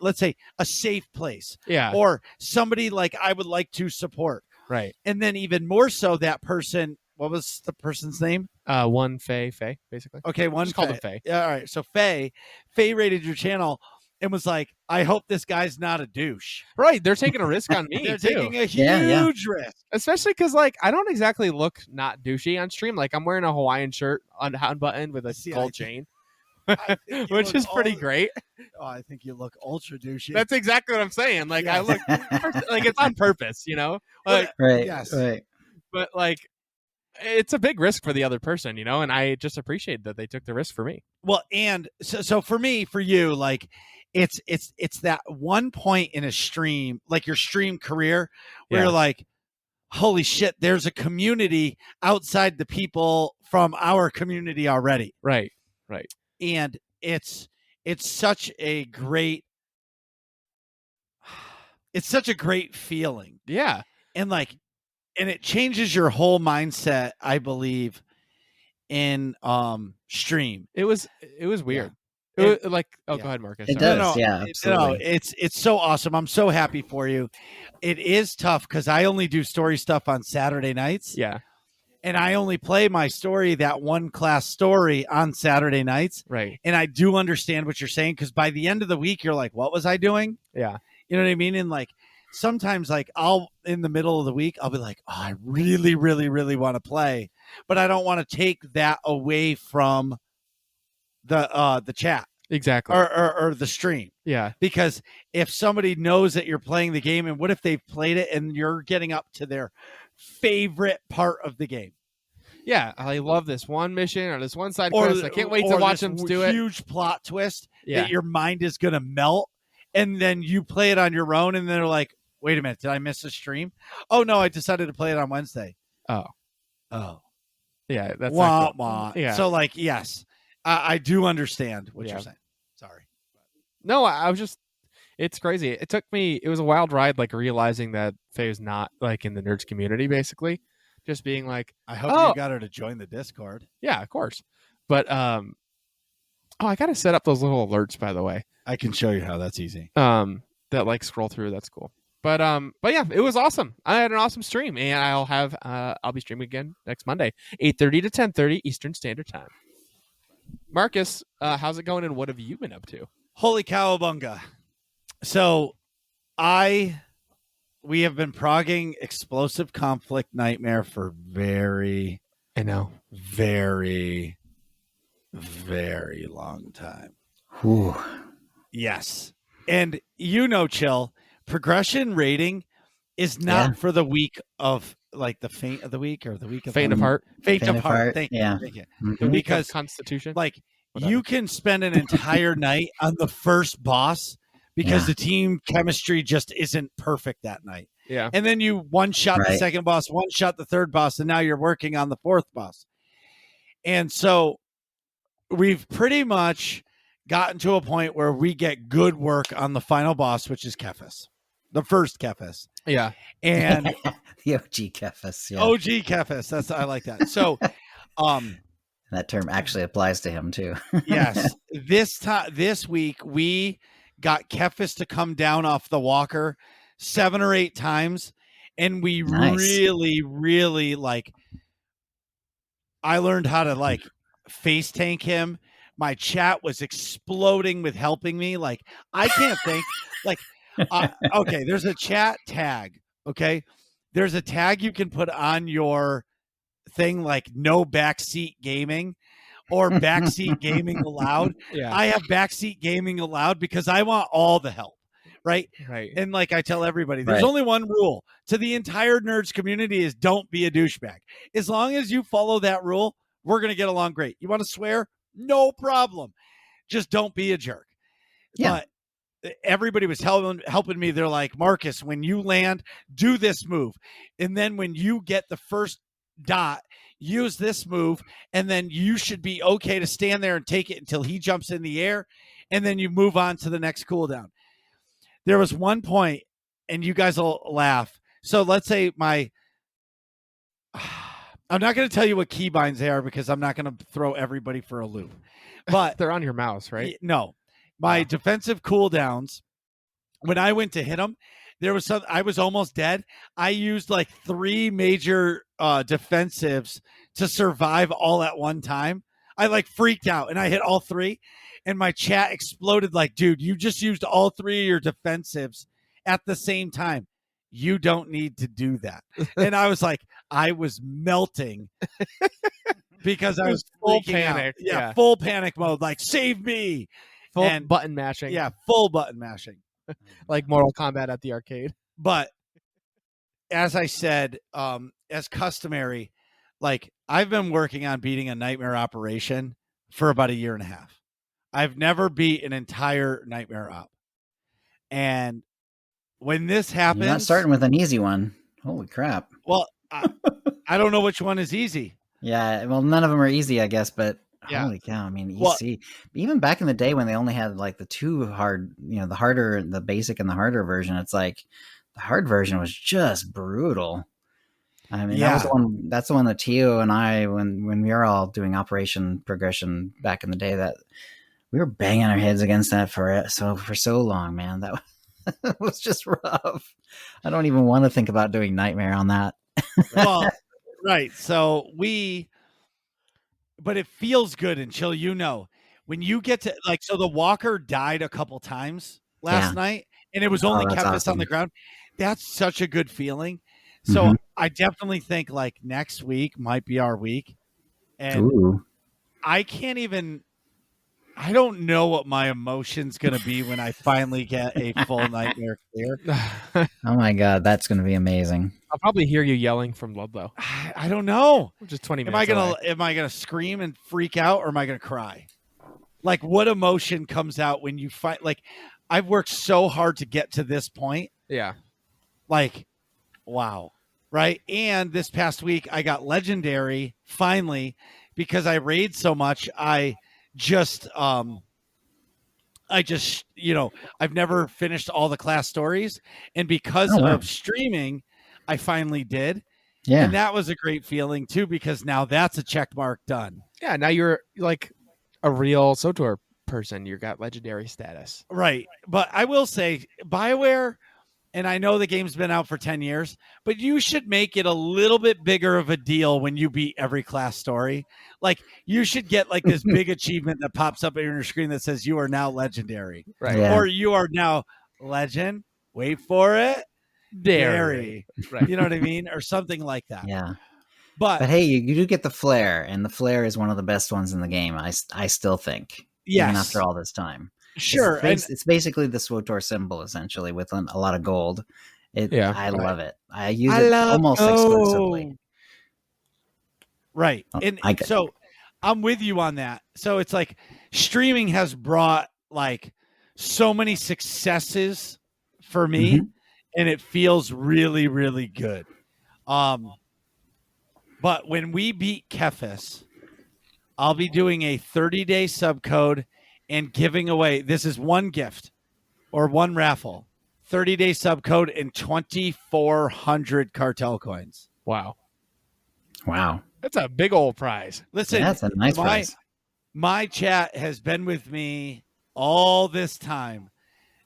let's say a safe place, Yeah. or somebody like I would like to support. Right. And then even more so that person, what was the person's name? One Faye, basically. Okay, one Just called him Faye. Yeah, all right. So Faye rated your channel and was like, I hope this guy's not a douche. Right. They're taking a risk on me They're too. taking a huge Yeah. risk. Especially because like I don't exactly look not douchey on stream. Like I'm wearing a Hawaiian shirt unbuttoned with a See, gold I- chain. I think you which look is pretty great. Oh, I think you look ultra douchey. That's exactly what I'm saying. Like I Yes. look like it's on purpose, you know. Like, Right. Yes. Right. but like it's a big risk for the other person, you know, and I just appreciate that they took the risk for me. Well, and so for me, for you, like it's that one point in a stream, like your stream career, where Yeah. you're like, holy shit, there's a community outside the people from our community already. Right. And it's such a great feeling. Yeah. And it changes your whole mindset, I believe, in stream. It was weird. Yeah. It was, like, yeah. go ahead, Marcus. It Sorry. does. Yeah, absolutely. It's so awesome. I'm so happy for you. It is tough because I only do story stuff on Saturday nights. Yeah. And I only play my story, that one class story, on Saturday nights. Right. And I do understand what you're saying, because by the end of the week, you're like, what was I doing? Yeah. You know what I mean? And like sometimes, like I'll in the middle of the week, I'll be like, oh, I really, really, really want to play, but I don't want to take that away from the chat. Exactly. Or the stream. Yeah. Because if somebody knows that you're playing the game, and what if they've played it and you're getting up to their favorite part of the game? Yeah. I love this one mission or this one side Or quest. I can't wait to watch them do it. Huge plot twist Yeah. that your mind is going to melt, and then you play it on your own, and they're like, wait a minute, did I miss a stream? Oh, no, I decided to play it on Wednesday. Oh. Yeah. That's wah, not cool. wah. Yeah. So, like, yes, I do understand what Yeah. you're saying. Sorry. No, I was just, it's crazy. It was a wild ride, like realizing that Faye was not like in the nerds community, basically. Just being like, I hope you got her to join the Discord. Yeah, of course. But, I got to set up those little alerts, by the way. I can show you how. That's easy. That like scroll through. That's cool. But yeah, it was awesome. I had an awesome stream, and I'll be streaming again next Monday, 8:30 to 10:30 Eastern Standard Time. Marcus, how's it going, and what have you been up to? Holy cowabunga. So we have been progging Explosive Conflict Nightmare for very, very, very long time. Whew. Yes. And Chill, progression rating is not for the week of, like, the faint of the week, or the week of Faint of Heart. Faint of Heart. Thank Yeah. you. Thank you. Mhm. Because Constitution. like Whatever. you can spend an entire night on the first boss because the team chemistry just isn't perfect that night. Yeah. And then you one shot the second boss, one shot the third boss, and now you're working on the fourth boss. And so we've pretty much gotten to a point where we get good work on the final boss, which is Kephis, the first Kephis. Yeah. And the OG Kephis. Yeah. OG Kephis. I like that. So that term actually applies to him too. yes. This week we got Kephis to come down off the walker 7 or 8 times, and we really, really, like, I learned how to like face tank him. My chat was exploding with helping me. Like, I can't think. Like, okay, there's a chat tag. Okay, there's a tag you can put on your thing, like no backseat gaming or backseat gaming allowed. Yeah. I have backseat gaming allowed because I want all the help. Right. Right. And like I tell everybody, there's only one rule to the entire nerds community is don't be a douchebag. As long as you follow that rule, we're going to get along great. You want to swear? No problem. Just don't be a jerk. Yeah. But everybody was helping me. They're like, Marcus, when you land, do this move. And then when you get the first dot, use this move. And then you should be okay to stand there and take it until he jumps in the air. And then you move on to the next cooldown. There was one point, and you guys will laugh. So let's say I'm not going to tell you what keybinds they are because I'm not going to throw everybody for a loop. But they're on your mouse, right? No. My defensive cooldowns, when I went to hit them, I was almost dead. I used like 3 major defensives to survive all at one time. I like freaked out, and I hit all 3. And my chat exploded like, dude, you just used all 3 of your defensives at the same time. You don't need to do that. And I was like, I was melting. because I was full freaking out. panic. Yeah. Full panic mode, like save me. Full And- button mashing. Yeah, full button mashing. Like Mortal Kombat at the arcade. But as I said, as customary, like I've been working on beating a nightmare operation for about a year and a half. I've never beat an entire nightmare op. And when this happens, You're not starting with an easy one. Holy crap. well, I don't know which one is easy. Yeah, well, none of them are easy, I guess, but Yeah. holy cow. I mean, Well- EC, even back in the day when they only had like the two hard, the harder, the basic and the harder version, it's like the hard version was just brutal. I mean, Yeah. that's the one that Tio and I, when we were all doing Operation Progression back in the day, that we were banging our heads against that for so long, man. That was just rough. I don't even want to think about doing Nightmare on that. Well, right. So but it feels good until when you get to so the walker died a couple times last night and it was only that's kept us on awesome. the ground. That's such a good feeling. So Mhm. I definitely think next week might be our week. And Ooh. I don't know what my emotion's going to be when I finally get a full nightmare clear. Oh my God, that's going to be amazing. I'll probably hear you yelling from Ludlow. I don't know. Just 20 Am minutes I gonna scream and freak out, or am I gonna cry? Like, what emotion comes out when you fight? Like, I've worked so hard to get to this point. Yeah. Like, wow, right? And this past week, I got legendary finally because I raid so much. I've never finished all the class stories, and because Oh, wow. of streaming, I finally did. Yeah. And that was a great feeling too, because now that's a check mark done. Yeah, now you're like a real SWTOR person. You got legendary status. Right. But I will say BioWare, and I know the game's been out for 10 years, but you should make it a little bit bigger of a deal when you beat every class story. Like, you should get this big achievement that pops up on your screen that says you are now legendary. Right. Yeah. Or you are now legend. Wait for it. Dairy. Right. You know what I mean? Or something like that. Yeah. But But hey, you do get the flare, and the flare is one of the best ones in the game. I still think, yes, even after all this time. sure. It's basically the SWTOR symbol essentially with a lot of gold. I love it. I use it almost exclusively. Right. Oh, And I get so I'm with you on that. So it's like streaming has brought so many successes for me, and it feels really, really good. But when we beat Kephis, I'll be doing a 30-day subcode and giving away, this is one gift or one raffle, 30-day subcode and 2,400 cartel coins. Wow. Wow. That's a big old prize. Listen, That's a nice prize. my chat has been with me all this time.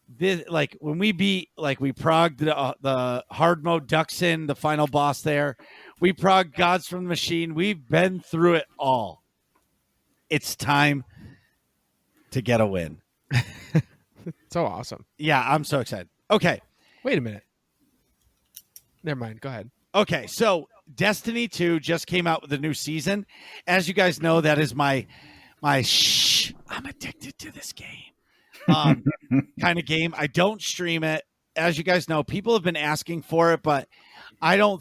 This, when we beat, we progged the hard mode Duxin, the final boss there. We progged Gods from the Machine. We've been through it all. It's time to get a win. So awesome. Yeah, I'm so excited. Okay. Wait a minute. Never mind. Go ahead. Okay, so Destiny 2 just came out with a new season. As you guys know, that is my I'm addicted to this game kind of game. I don't stream it. As you guys know, people have been asking for it, but I don't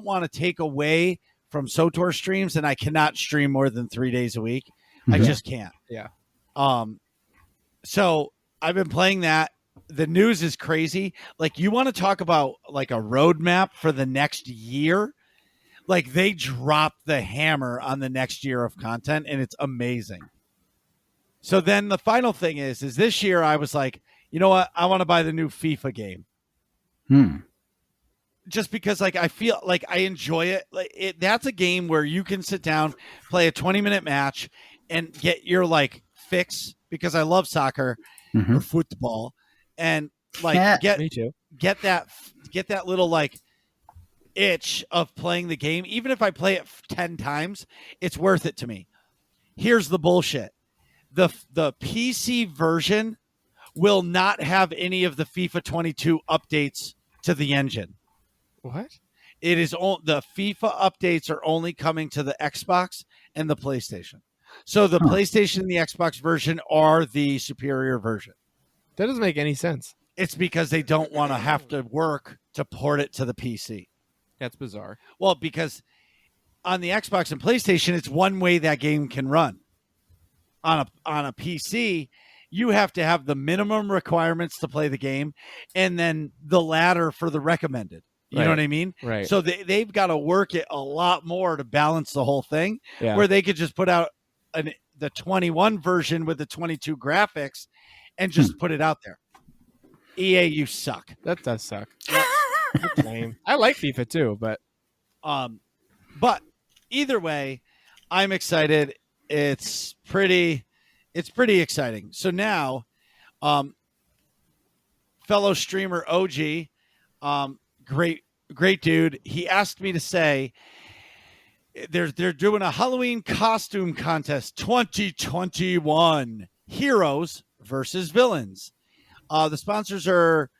want to take away from SWTOR streams, and I cannot stream more than 3 days a week. I just can't. Yeah. So I've been playing that. The news is crazy. You want to talk about a roadmap for the next year? They dropped the hammer on the next year of content, and it's amazing. So then the final thing is this year I was like, you know what? I want to buy the new FIFA game. Just because I feel like I enjoy it. That's a game where you can sit down, play a 20-minute match, and get your fix, because I love soccer or football, and Me too. get that little itch of playing the game. Even if I play it 10 times, it's worth it to me. Here's the bullshit. The PC version will not have any of the FIFA 22 updates to the engine. What? It is the FIFA updates are only coming to the Xbox and the PlayStation. So the PlayStation and the Xbox version are the superior version. That doesn't make any sense. It's because they don't want to have to work to port it to the PC. That's bizarre. Well, because on the Xbox and PlayStation, it's one way that game can run. On a PC, you have to have the minimum requirements to play the game, and then the ladder for the recommended. You know what I mean? Right. So they've got to work it a lot more to balance the whole thing, where they could just put out the 21 version with the 22 graphics and just put it out there. EA, you suck. That does suck. Lame. I like FIFA too, but either way, I'm excited. It's pretty exciting. So now, fellow streamer OG, great dude. He asked me to say they're doing a Halloween costume contest 2021, heroes versus villains. The sponsors are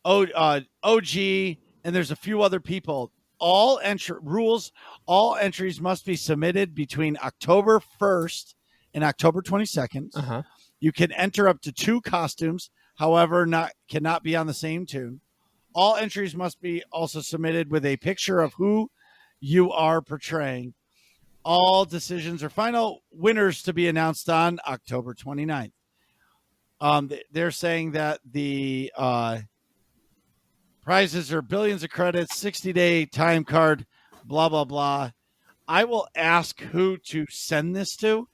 OG, and there's a few other people. All entries must be submitted between October 1st and October 22nd. Uh-huh. You can enter up to 2 costumes, however, cannot be on the same tune. All entries must be also submitted with a picture of who you are portraying. All decisions are final. Winners to be announced on October 29th. They're saying that the prizes are billions of credits, 60-day time card, blah, blah, blah. I will ask who to send this to.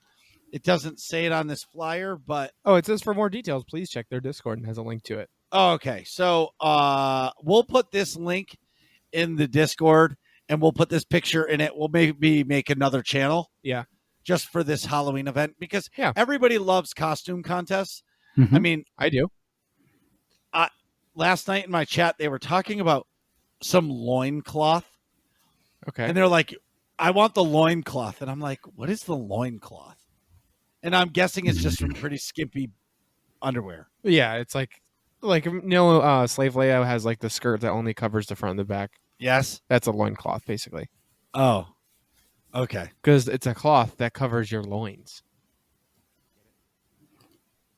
It doesn't say it on this flyer, but... Oh, it says for more details, please check their Discord and has a link to it. Oh, okay. So we'll put this link in the Discord, and we'll put this picture in it. We'll maybe make another channel. Yeah. Just for this Halloween event, because yeah, everybody loves costume contests. Mm-hmm. I mean... I do. Last night in my chat, they were talking about some loincloth. Okay. And they're like, I want the loincloth. And I'm like, what is the loincloth? And I'm guessing it's just some pretty skimpy underwear. Yeah, it's like Slave Leia has like the skirt that only covers the front and the back. Yes. That's a loincloth, basically. Oh, okay. Because it's a cloth that covers your loins.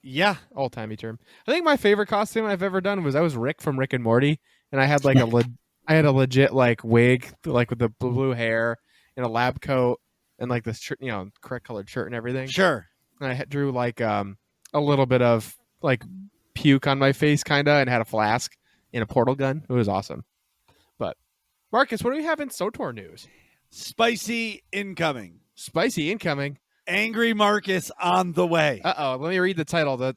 Yeah. Old-timey term. I think my favorite costume I've ever done was I was Rick from Rick and Morty, and I had like I had a legit like wig, like with the blue hair and a lab coat and like this shirt, correct colored shirt and everything. Sure. And I drew like a little bit of like puke on my face, kind of, and had a flask and a portal gun. It was awesome. But Marcus, what do we have in SWTOR news? Spicy incoming. Spicy incoming. Angry Marcus on the way. Uh-oh. Let me read the title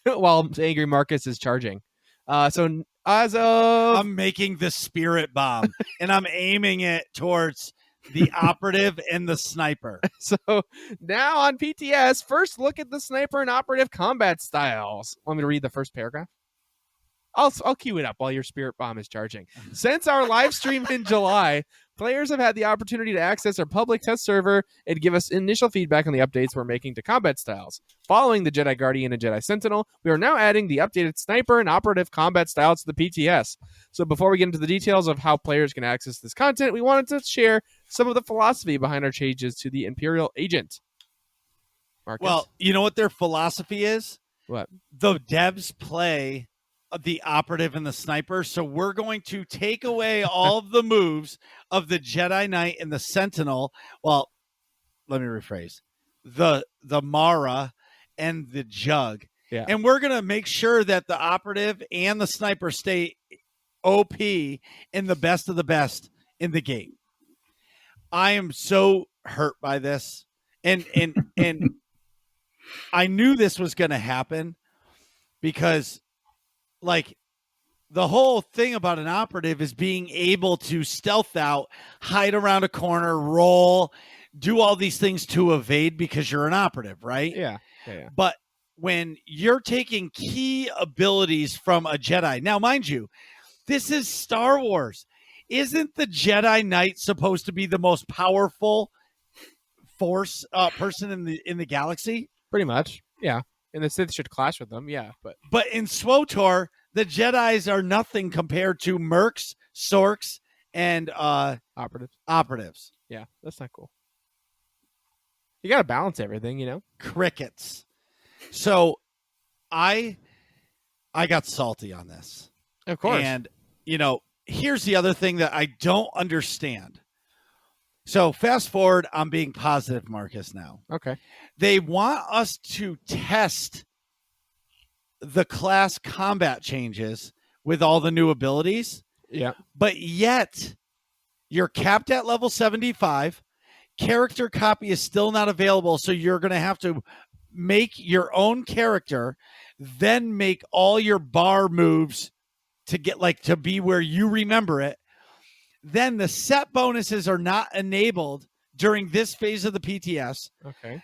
while Angry Marcus is charging. So as of... I'm making the spirit bomb, and I'm aiming it towards the operative and the sniper. So now on PTS, first look at the sniper and operative combat styles. Want me to read the first paragraph? I'll cue it up while your spirit bomb is charging. Since our live stream in July, players have had the opportunity to access our public test server and give us initial feedback on the updates we're making to combat styles. Following the Jedi Guardian and Jedi Sentinel, we are now adding the updated sniper and operative combat styles to the PTS. So before we get into the details of how players can access this content, we wanted to share some of the philosophy behind our changes to the Imperial Agent. Marcus? Well, you know what their philosophy is? What? The devs play the operative and the sniper, so we're going to take away all of the moves of the Jedi Knight and the Sentinel. Well, let me rephrase. The Mara and the Jug. Yeah. And we're going to make sure that the operative and the sniper stay OP and the best of the best in the game. I am so hurt by this. And I knew this was going to happen because like the whole thing about an operative is being able to stealth out, hide around a corner, roll, do all these things to evade because you're an operative, right? Yeah. But when you're taking key abilities from a Jedi, now mind you, this is Star Wars. Isn't the Jedi Knight supposed to be the most powerful force person in the galaxy? Pretty much. Yeah. And the Sith should clash with them, yeah. But in SWTOR, the Jedis are nothing compared to mercs, sorks, and operatives. Operatives. Yeah, that's not cool. You got to balance everything, you know? Crickets. So I got salty on this. Of course. And, here's the other thing that I don't understand. So fast forward, I'm being positive, Marcus, now. Okay. They want us to test the class combat changes with all the new abilities, Yeah. but yet you're capped at level 75. Character copy is still not available, so you're going to have to make your own character, then make all your bar moves to get to be where you remember it. Then the set bonuses are not enabled during this phase of the PTS. Okay.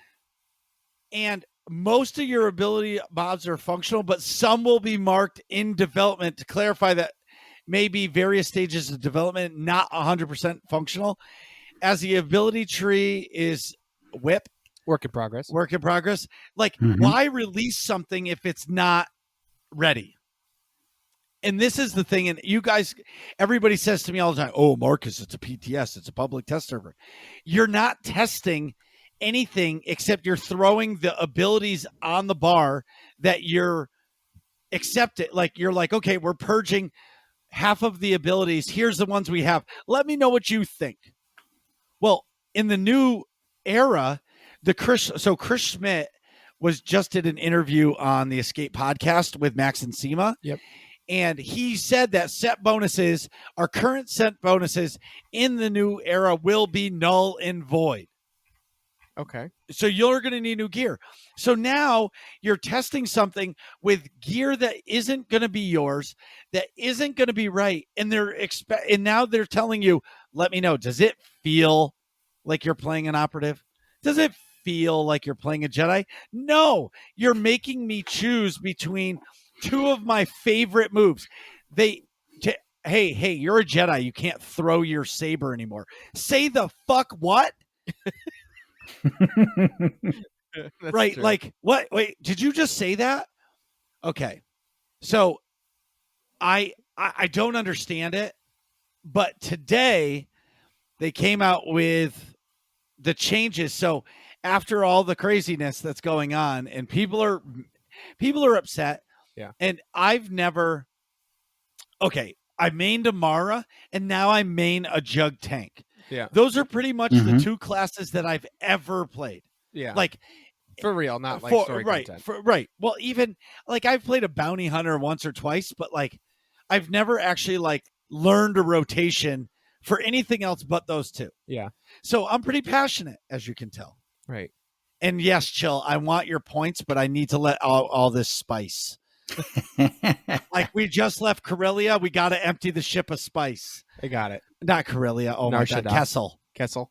And most of your ability mobs are functional, but some will be marked in development to clarify that maybe various stages of development not 100% functional, as the ability tree is whip. Work in progress. Why release something if it's not ready? And this is the thing, and you guys, everybody says to me all the time, oh, Marcus, it's a PTS, it's a public test server. You're not testing anything except you're throwing the abilities on the bar that you're accepted. You're okay, we're purging half of the abilities. Here's the ones we have. Let me know what you think. Well, in the new era, Chris Schmidt just did an interview on the Escape podcast with Max and Seema. Yep. And he said that our current set bonuses in the new era will be null and void. Okay. So you're going to need new gear. So now you're testing something with gear that isn't going to be yours, that isn't going to be right. And and now they're telling you, let me know, does it feel like you're playing an operative? Does it feel like you're playing a Jedi? No, you're making me choose between two of my favorite moves. Hey, you're a Jedi. You can't throw your saber anymore. Say the fuck what? Right. True. What? Wait, did you just say that? Okay. So I don't understand it, but today they came out with the changes. So after all the craziness that's going on and people are upset. Yeah. And I mained a Mara and now I main a Jug Tank. Yeah. Those are pretty much the two classes that I've ever played. Yeah. For real, not story content. Right. Well, even I've played a bounty hunter once or twice, but I've never actually learned a rotation for anything else but those two. Yeah. So I'm pretty passionate, as you can tell. Right. And yes, Chill, I want your points, but I need to let all this spice. We just left Corellia. We got to empty the ship of spice. I got it. Not Corellia. Oh, my God. Kessel.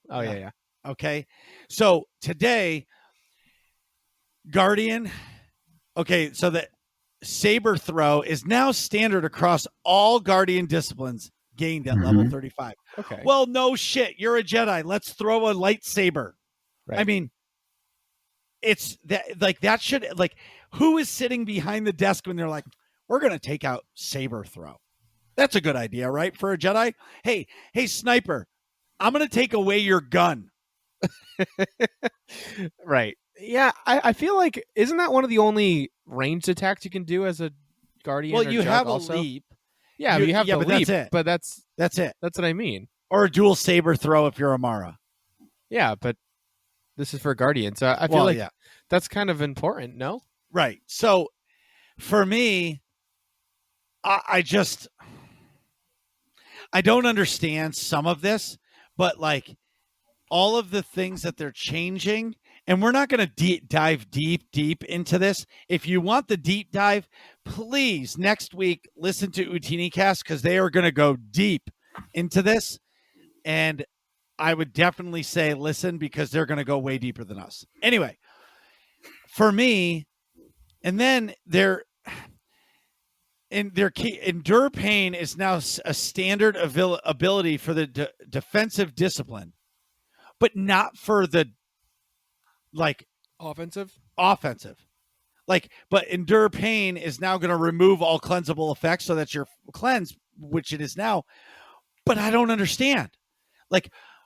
Oh, yeah. Okay. So today, Guardian. Okay. So the saber throw is now standard across all Guardian disciplines gained at level 35. Okay. Well, no shit. You're a Jedi. Let's throw a lightsaber. Right. I mean, it's that should who is sitting behind the desk when they're like, we're going to take out saber throw? That's a good idea, right? For a Jedi. Hey, sniper, I'm going to take away your gun. Right. Yeah. I feel like, isn't that one of the only ranged attacks you can do as a Guardian? Well, you have also? a leap. Yeah, you have the but leap. That's it. But that's it. That's what I mean. Or a dual saber throw if you're a Mara. Yeah, but this is for Guardian, so I feel that's kind of important, no? Right. So for me, I don't understand some of this, but all of the things that they're changing, and we're not going to dive deep into this. If you want the deep dive, please next week listen to Ootinicast because they are going to go deep into this. And I would definitely say listen because they're going to go way deeper than us. Anyway, for me, and then Endure Pain is now a standard ability for the defensive discipline, but not for the offensive. But Endure Pain is now going to remove all cleansable effects so that you're cleansed, which it is now. But I don't understand.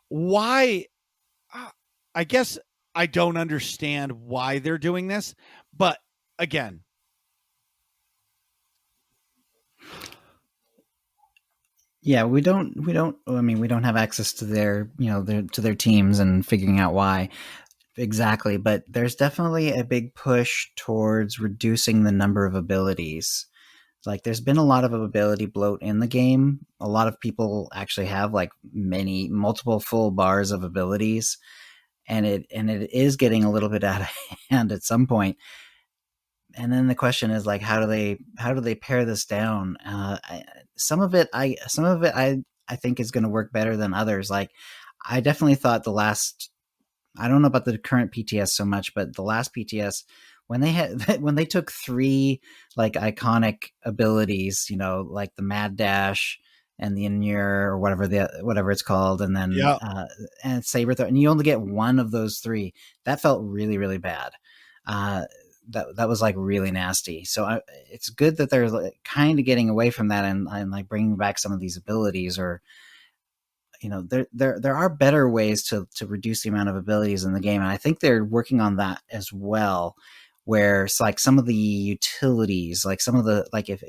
Why? I guess I don't understand why they're doing this. But again, Yeah, we don't have access to their, to their teams and figuring out why exactly, but there's definitely a big push towards reducing the number of abilities. Like there's been a lot of ability bloat in the game. A lot of people actually have like multiple full bars of abilities, and it is getting a little bit out of hand at some point. And then the question is like, how do they pare this down? Some of it I think is going to work better than others. Like I definitely thought I don't know about the current PTS so much, but the last PTS, when they took 3 like iconic abilities, like the Mad Dash and the Inure or whatever it's called, and then and Saber Throw, and you only get one of those 3. That felt really, really bad. That was like really nasty. So it's good that they're like, kind of getting away from that and like bringing back some of these abilities, or there are better ways to reduce the amount of abilities in the game, and I think they're working on that as well, where it's like some of the utilities, like some of the, like if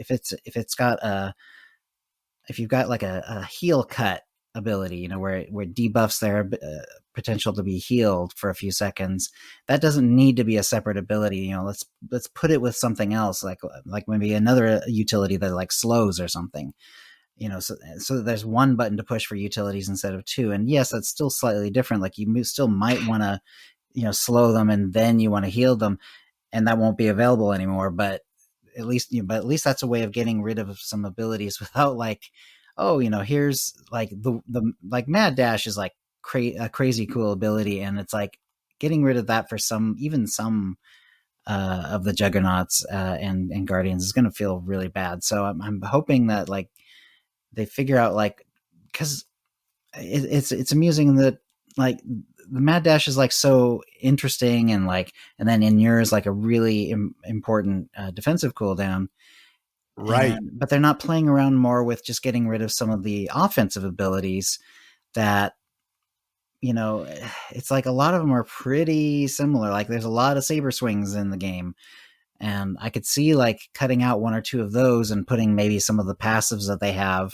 you've got like a heal cut ability, where it debuffs their potential to be healed for a few seconds, that doesn't need to be a separate ability. Let's put it with something else, like maybe another utility that like slows or something. So there's one button to push for utilities instead of 2. And yes, that's still slightly different. Like you still might want to, slow them and then you want to heal them, and that won't be available anymore. But at least that's a way of getting rid of some abilities without like, here's like the like Mad Dash is like a crazy cool ability, and it's like getting rid of that for some of the Juggernauts and Guardians is going to feel really bad. So I'm hoping that like they figure out, like, because it's amusing that like the Mad Dash is like so interesting, and then Inure is like a really important defensive cooldown, right? But they're not playing around more with just getting rid of some of the offensive abilities that, it's like a lot of them are pretty similar. Like there's a lot of saber swings in the game, and I could see like cutting out 1 or 2 of those and putting maybe some of the passives that they have,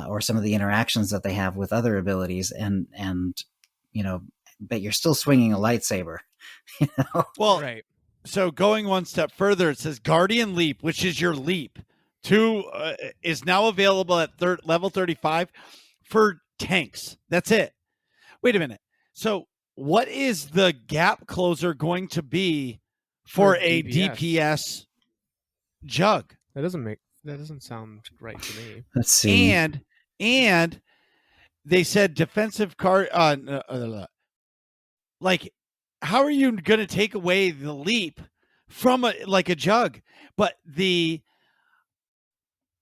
or some of the interactions that they have with other abilities, and but you're still swinging a lightsaber. Well, Right. So going one step further, it says Guardian Leap, which is your leap, is now available at level 35 for tanks. That's it. Wait a minute. So what is the gap closer going to be for a DPS jug? That doesn't sound right to me. Let's see. And they said defensive card. Like, how are you going to take away the leap from a jug, but the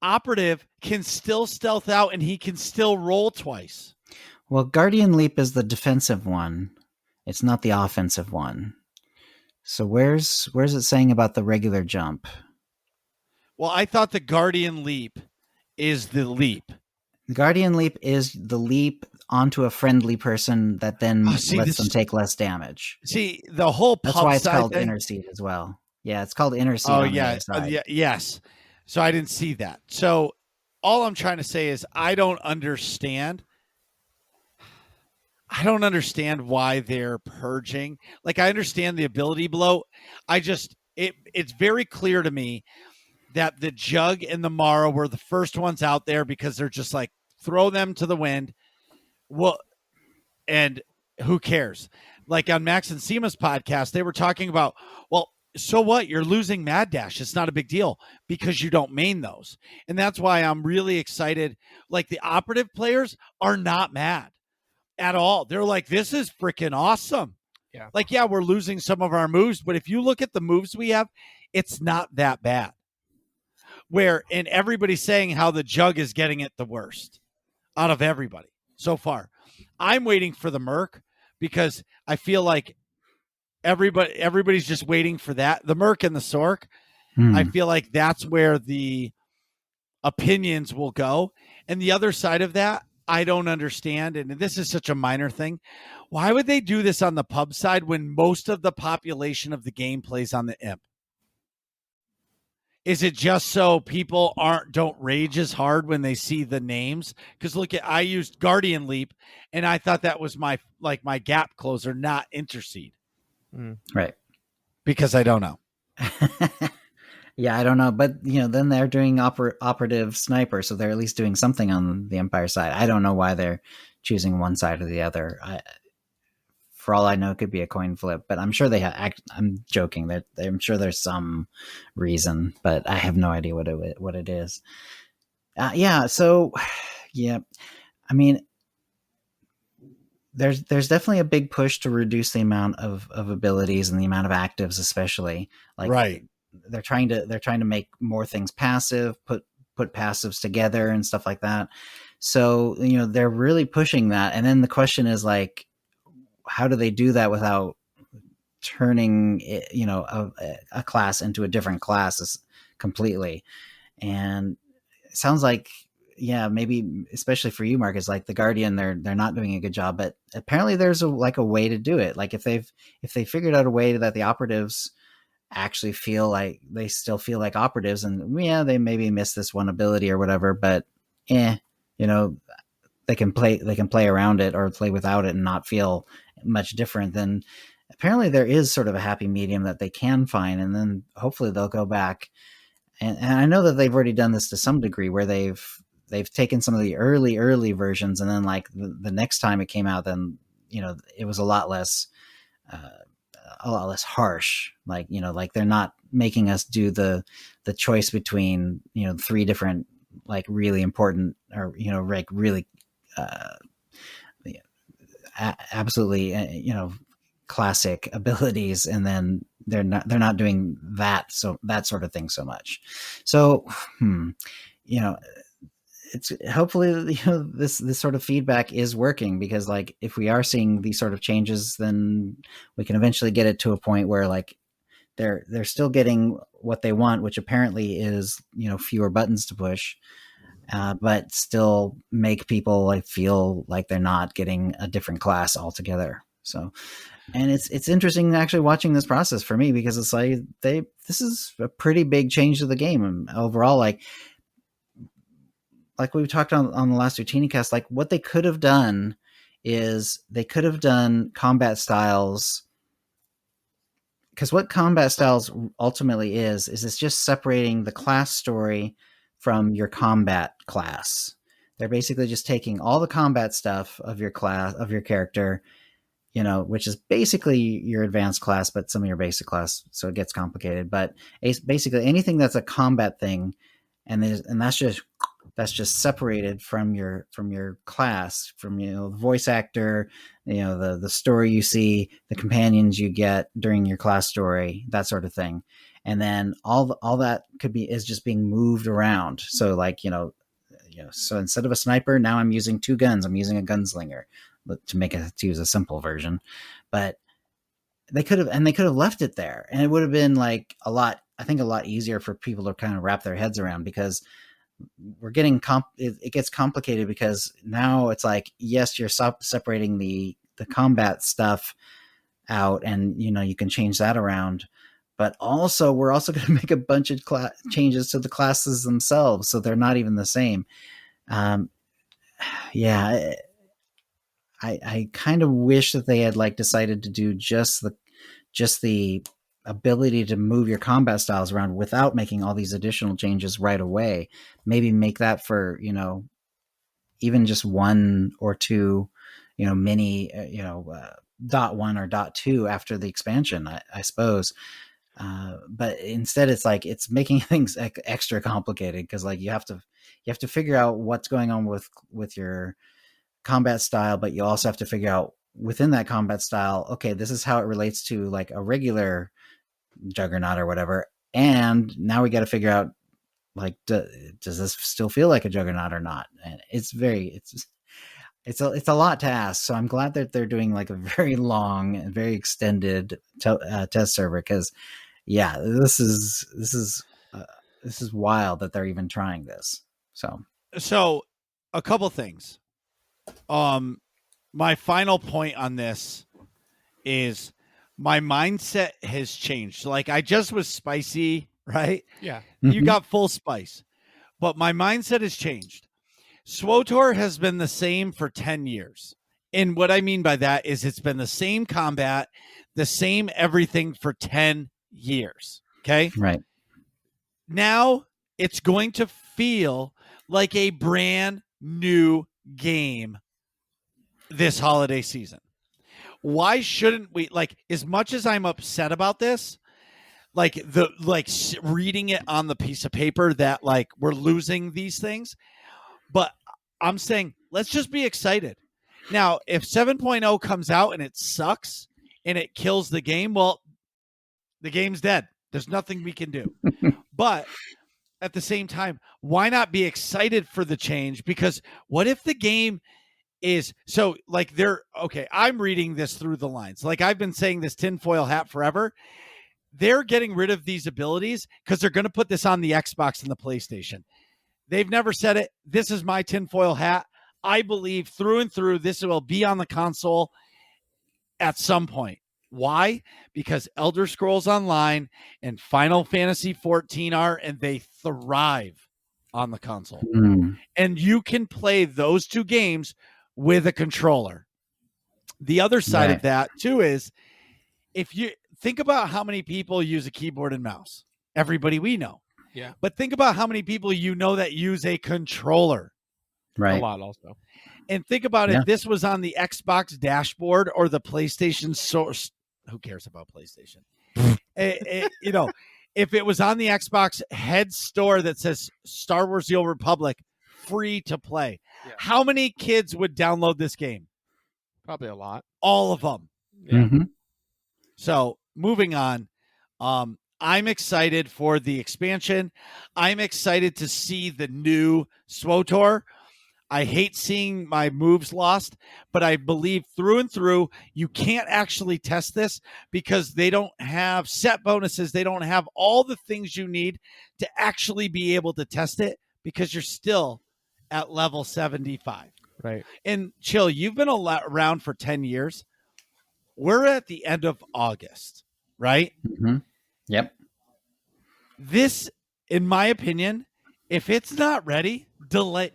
operative can still stealth out and he can still roll twice? Well, Guardian Leap is the defensive one. It's not the offensive one. So where's it saying about the regular jump? Well, I thought the Guardian Leap is the leap. The Guardian Leap is the leap onto a friendly person that then lets them take less damage. See, the whole that's why it's called Intercede as well. Yeah, it's called Intercede. Oh, yeah. Yes. So I didn't see that. So all I'm trying to say is I don't understand why they're purging. Like, I understand the ability bloat. It's very clear to me that the Jug and the Mara were the first ones out there because they're just like, throw them to the wind. Well, and who cares? Like on Max and Seema's podcast, they were talking about, well, so what? You're losing Mad Dash. It's not a big deal because you don't main those. And that's why I'm really excited. Like the operative players are not mad at all. They're like, this is freaking awesome. Yeah. Like, yeah, we're losing some of our moves, but if you look at the moves we have, it's not that bad. And everybody's saying how the Jug is getting it the worst out of everybody so far. I'm waiting for the Merc because I feel like everybody's just waiting for that. The Merc and the Sork. I feel like that's where the opinions will go. And the other side of that, I don't understand, and this is such a minor thing. Why would they do this on the pub side when most of the population of the game plays on the imp? Is it just so people don't rage as hard when they see the names? Because look at, I used Guardian Leap, and I thought that was my gap closer, not Intercede. Right. Because I don't know. Yeah, I don't know, but then they're doing operative sniper, so they're at least doing something on the Empire side. I don't know why they're choosing one side or the other. For all I know, it could be a coin flip, but I'm sure they have. I'm joking. I'm sure there's some reason, but I have no idea what it is. Yeah. So, yeah. I mean, there's definitely a big push to reduce the amount of abilities and the amount of actives, especially. Like, right. They're trying to make more things passive, put passives together and stuff like that. So, they're really pushing that. And then the question is like, how do they do that without turning a class into a different class completely? And it sounds like, yeah, maybe especially for you, Marcus, like the Guardian, they're not doing a good job, but apparently there's a way to do it. Like if they figured out a way that the operatives actually they still feel like operatives, and yeah, they maybe miss this one ability or whatever, but they can play around it or play without it and not feel much different. Then apparently there is sort of a happy medium that they can find, and then hopefully they'll go back. And I know that they've already done this to some degree, where they've taken some of the early versions, and then like the next time it came out, then it was a lot less harsh. Like they're not making us do the choice between three different like really important or like really absolutely classic abilities, and then they're not doing that sort of thing so much. So it's hopefully this sort of feedback is working, because like if we are seeing these sort of changes, then we can eventually get it to a point where like they're still getting what they want, which apparently is fewer buttons to push, but still make people like feel like they're not getting a different class altogether. So, and it's interesting actually watching this process for me, because it's like this is a pretty big change to the game and overall. Like we talked on the last Ootinicast, like what they could have done is they could have done combat styles, because what combat styles ultimately is it's just separating the class story from your combat class. They're basically just taking all the combat stuff of your class, of your character, which is basically your advanced class, but some of your basic class. So it gets complicated, but basically anything that's a combat thing, and that's just separated from your class, from the voice actor, the story you see, the companions you get during your class story, that sort of thing. And then all that is just being moved around. So like so instead of a sniper, now I'm using two guns. I'm using a gunslinger, to use a simple version. But they could have left it there, and it would have been like a lot easier for people to kind of wrap their heads around, because we're getting it gets complicated, because now it's like, yes, you're separating the combat stuff out, and you can change that around, but also we're also going to make a bunch of changes to the classes themselves, so they're not even the same. Yeah, I kind of wish that they had like decided to do just the ability to move your combat styles around without making all these additional changes right away. Maybe make that for even just one or two mini .1 or .2 after the expansion, I suppose. But instead it's like it's making things extra complicated, because like you have to figure out what's going on with your combat style, but you also have to figure out within that combat style, okay, this is how it relates to like a regular juggernaut or whatever, and now we got to figure out like does this still feel like a juggernaut or not. And it's a lot to ask, so I'm glad that they're doing like a very long and very extended test server, because yeah, this is wild that they're even trying this. So a couple things. My final point on this is my mindset has changed. Like I just was spicy, right? Yeah. You Mhm. got full spice, but my mindset has changed. SWTOR has been the same for 10 years. And what I mean by that is it's been the same combat, the same everything for 10 years. Okay. Right. Now it's going to feel like a brand new game this holiday season. Why shouldn't we, like, as much as I'm upset about this, reading it on the piece of paper that like we're losing these things, but I'm saying let's just be excited. Now, if 7.0 comes out and it sucks and it kills the game, well, the game's dead. There's nothing we can do. But at the same time, why not be excited for the change? Because what if the game is so like I'm reading this through the lines. Like I've been saying this tinfoil hat forever. They're getting rid of these abilities because they're going to put this on the Xbox and the PlayStation. They've never said it. This is my tinfoil hat. I believe through and through this will be on the console at some point. Why? Because Elder Scrolls Online and Final Fantasy 14 are, and they thrive on the console. Mm. And you can play those two games with a controller. The other side of that, too, is if you think about how many people use a keyboard and mouse, everybody we know. Yeah. But think about how many people you know that use a controller. A lot also. And think about if this was on the Xbox dashboard or the PlayStation source. Who cares about PlayStation? If it was on the Xbox head store that says Star Wars The Old Republic, free to play, how many kids would download this game? Probably a lot. All of them. Yeah. Mm-hmm. So moving on, I'm excited for the expansion. I'm excited to see the new SWTOR. I hate seeing my moves lost, but I believe through and through, you can't actually test this because they don't have set bonuses. They don't have all the things you need to actually be able to test it because you're still at level 75. Right. And Chill, you've been around for 10 years. We're at the end of August, right? Mm-hmm. Yep. This, in my opinion, if it's not ready, delay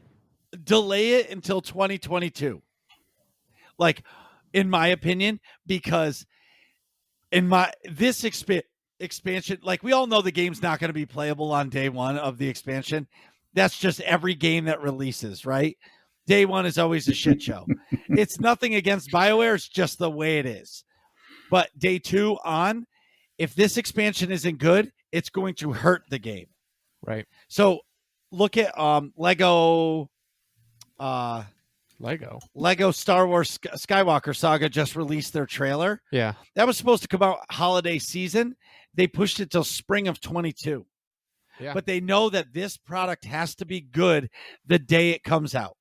it until 2022. Like, in my opinion, because this expansion, like we all know the game's not going to be playable on day one of the expansion. That's just every game that releases, right? Day one is always a shit show. It's nothing against BioWare. It's just the way it is. But day two on, if this expansion isn't good, it's going to hurt the game. Right. So look at Lego Star Wars Skywalker Saga just released their trailer. Yeah. That was supposed to come out holiday season. They pushed it till spring of 22. Yeah. But they know that this product has to be good the day it comes out.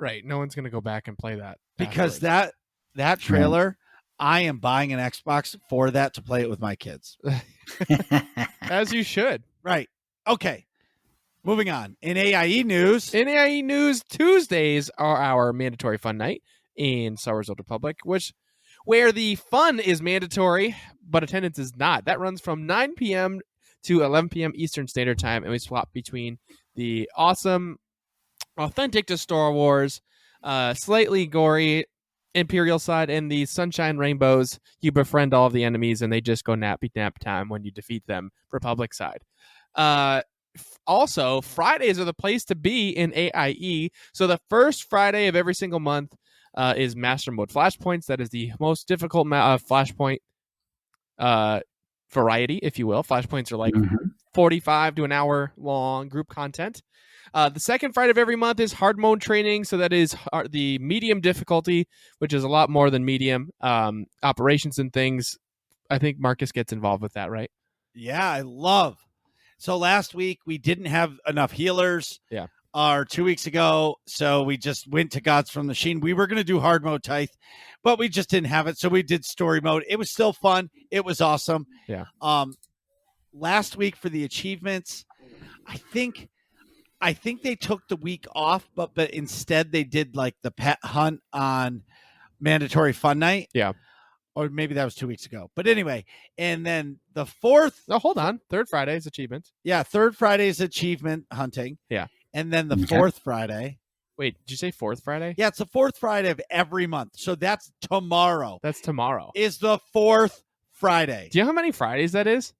Right. No one's going to go back and play that. Because afterwards. that trailer, I am buying an Xbox for that to play it with my kids. As you should. Right. Okay. Moving on. In AIE news. Tuesdays are our mandatory fun night in Star Wars Old Republic, where the fun is mandatory, but attendance is not. That runs from 9 p.m. to 11 p.m. Eastern Standard Time, and we swap between the awesome, authentic to Star Wars, slightly gory Imperial side, and the Sunshine Rainbows. You befriend all of the enemies, and they just go nappy nap time when you defeat them. Republic side. Also, Fridays are the place to be in AIE. So the first Friday of every single month is Master Mode Flashpoints. That is the most difficult Flashpoint variety, if you will. Flashpoints are like 45 to an hour long group content. The second Friday of every month is hard mode training. So that is the medium difficulty, which is a lot more than medium. Operations and things. I think Marcus gets involved with that, right? Yeah, I love. So last week we didn't have enough healers. Yeah. Or 2 weeks ago, so we just went to Gods from the Sheen. We were going to do hard mode Tithe, but we just didn't have it, so we did story mode. It was still fun. It was awesome. Yeah. Last week for the achievements, I think I think they took the week off, but instead they did like the pet hunt on Mandatory Fun Night. Yeah. Or maybe that was 2 weeks ago. But anyway, and then the fourth. No, hold on. Third Friday is achievement. Yeah, third Friday is achievement hunting. Yeah. And then the fourth Friday. Wait, did you say fourth Friday? Yeah, it's the fourth Friday of every month. So that's tomorrow. That's tomorrow. Is the fourth Friday. Do you know how many Fridays that is?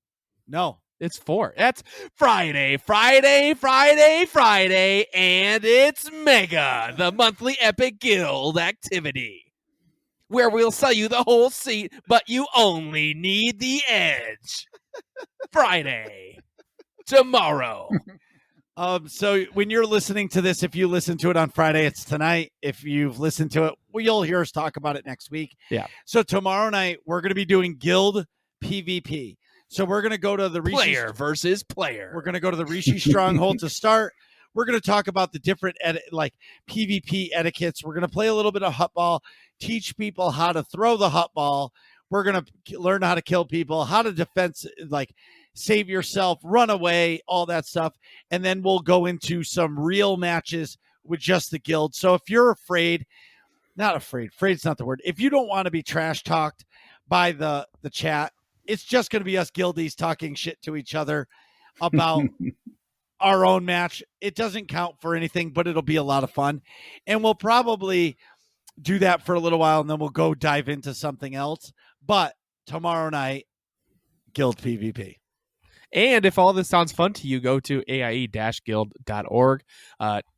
No. It's 4. That's Friday, Friday, Friday, Friday, and it's Mega, the monthly Epic Guild activity, where we'll sell you the whole seat, but you only need the edge. Friday. Tomorrow. So when you're listening to this, if you listen to it on Friday, it's tonight. If you've listened to it, well, you'll hear us talk about it next week. Yeah. So tomorrow night, we're going to be doing Guild PvP. So we're going to go to the player versus player. We're going to go to the Rishi Stronghold to start. We're going to talk about the different PvP etiquettes. We're going to play a little bit of hut ball, teach people how to throw the hut ball. We're going to learn how to kill people, how to defense, save yourself, run away, all that stuff. And then we'll go into some real matches with just the guild. So if you're afraid's not the word. If you don't want to be trash talked by the chat, it's just going to be us guildies talking shit to each other about our own match. It doesn't count for anything, but it'll be a lot of fun. And we'll probably do that for a little while, and then we'll go dive into something else. But tomorrow night, Guild PvP. And if all this sounds fun to you, go to aie-guild.org,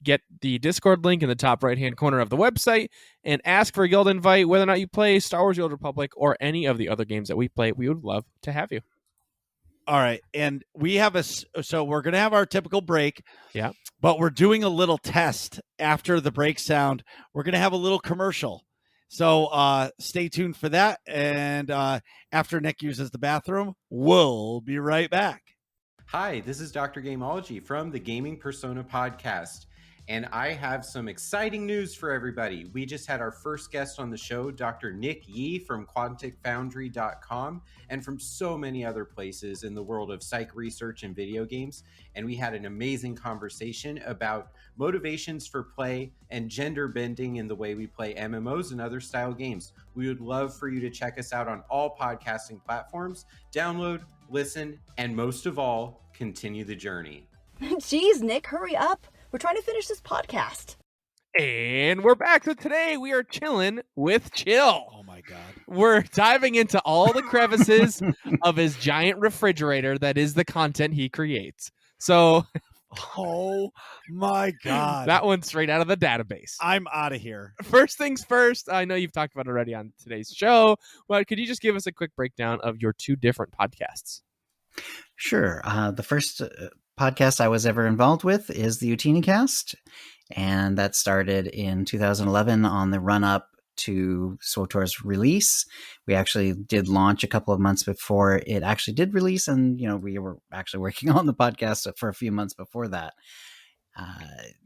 get the Discord link in the top right-hand corner of the website, and ask for a guild invite. Whether or not you play Star Wars: The Old Republic or any of the other games that we play, we would love to have you. All right, and we have so we're going to have our typical break. Yeah. But we're doing a little test after the break sound. We're going to have a little commercial. So stay tuned for that. And after Nick uses the bathroom, we'll be right back. Hi, this is Dr. Gameology from the Gaming Persona podcast, and I have some exciting news for everybody. We just had our first guest on the show, Dr. Nick Yee from QuanticFoundry.com and from so many other places in the world of psych research and video games. And we had an amazing conversation about motivations for play and gender bending in the way we play MMOs and other style games. We would love for you to check us out on all podcasting platforms. Download, listen, and most of all, continue the journey. Jeez, Nick, hurry up. We're trying to finish this podcast. And we're back. So today we are chilling with Chill. Oh, my God. We're diving into all the crevices of his giant refrigerator that is the content he creates. So, oh, my God. That one's straight out of the database. I'm out of here. First things first, I know you've talked about it already on today's show, but could you just give us a quick breakdown of your 2 different podcasts? Sure. The first podcast I was ever involved with is the Ootinicast, and that started in 2011 on the run-up to SWTOR's release. We actually did launch a couple of months before it actually did release, and we were actually working on the podcast for a few months before that.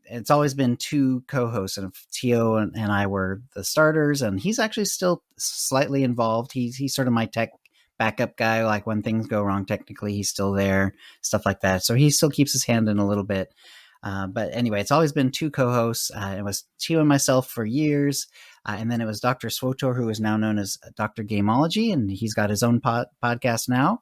It's always been 2 co-hosts, and Tio and I were the starters, and he's actually still slightly involved. He's sort of my tech backup guy. Like when things go wrong technically, he's still there, stuff like that. So he still keeps his hand in a little bit. But anyway, it's always been 2 co-hosts. It was Tio and myself for years. And then it was Dr. SWTOR, who is now known as Dr. Gameology, and he's got his own podcast now.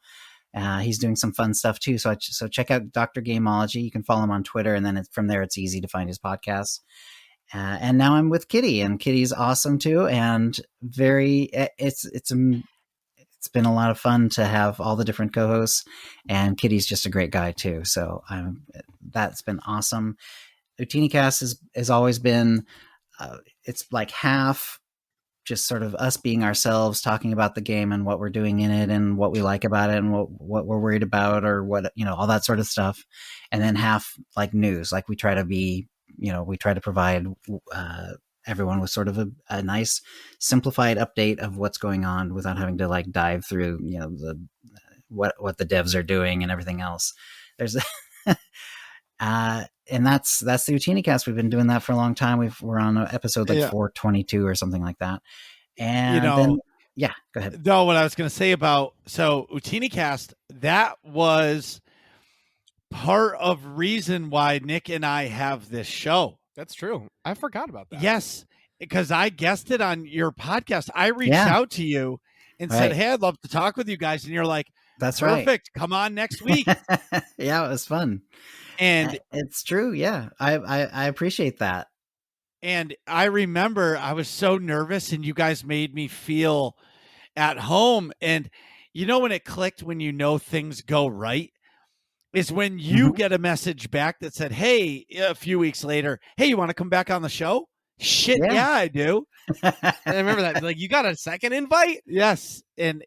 He's doing some fun stuff too. So check out Dr. Gameology. You can follow him on Twitter, and then from there, it's easy to find his podcasts. And now I'm with Kitty, and Kitty's awesome too. And it's been a lot of fun to have all the different co-hosts, and Kitty's just a great guy too. So that's been awesome. Ootinicast has always been, it's like half just sort of us being ourselves, talking about the game and what we're doing in it and what we like about it and what we're worried about, or what, all that sort of stuff. And then half like news, like we try to provide, everyone with sort of a nice simplified update of what's going on without having to like dive through, what the devs are doing and everything else. There's, and that's the Ootinicast. We've been doing that for a long time. We're on episode 422 or something like that. And then, yeah, go ahead. No, what I was going to say about, Ootinicast, that was part of reason why Nick and I have this show. That's true. I forgot about that. Yes, because I guested on your podcast. I reached Yeah. out to you and said, Right. "Hey, I'd love to talk with you guys." And you're like, That's right. "Perfect. Come on next week." Yeah, it was fun. And It's true. Yeah. I appreciate that. and I remember I was so nervous and you guys made me feel at home. And you know when it clicked, when you know things go right, is when you get a message back that said, "Hey," a few weeks later, "Hey, you want to come back on the show?" Shit, Yeah. yeah, I do. I remember that. Like, you got a second invite? Yes. And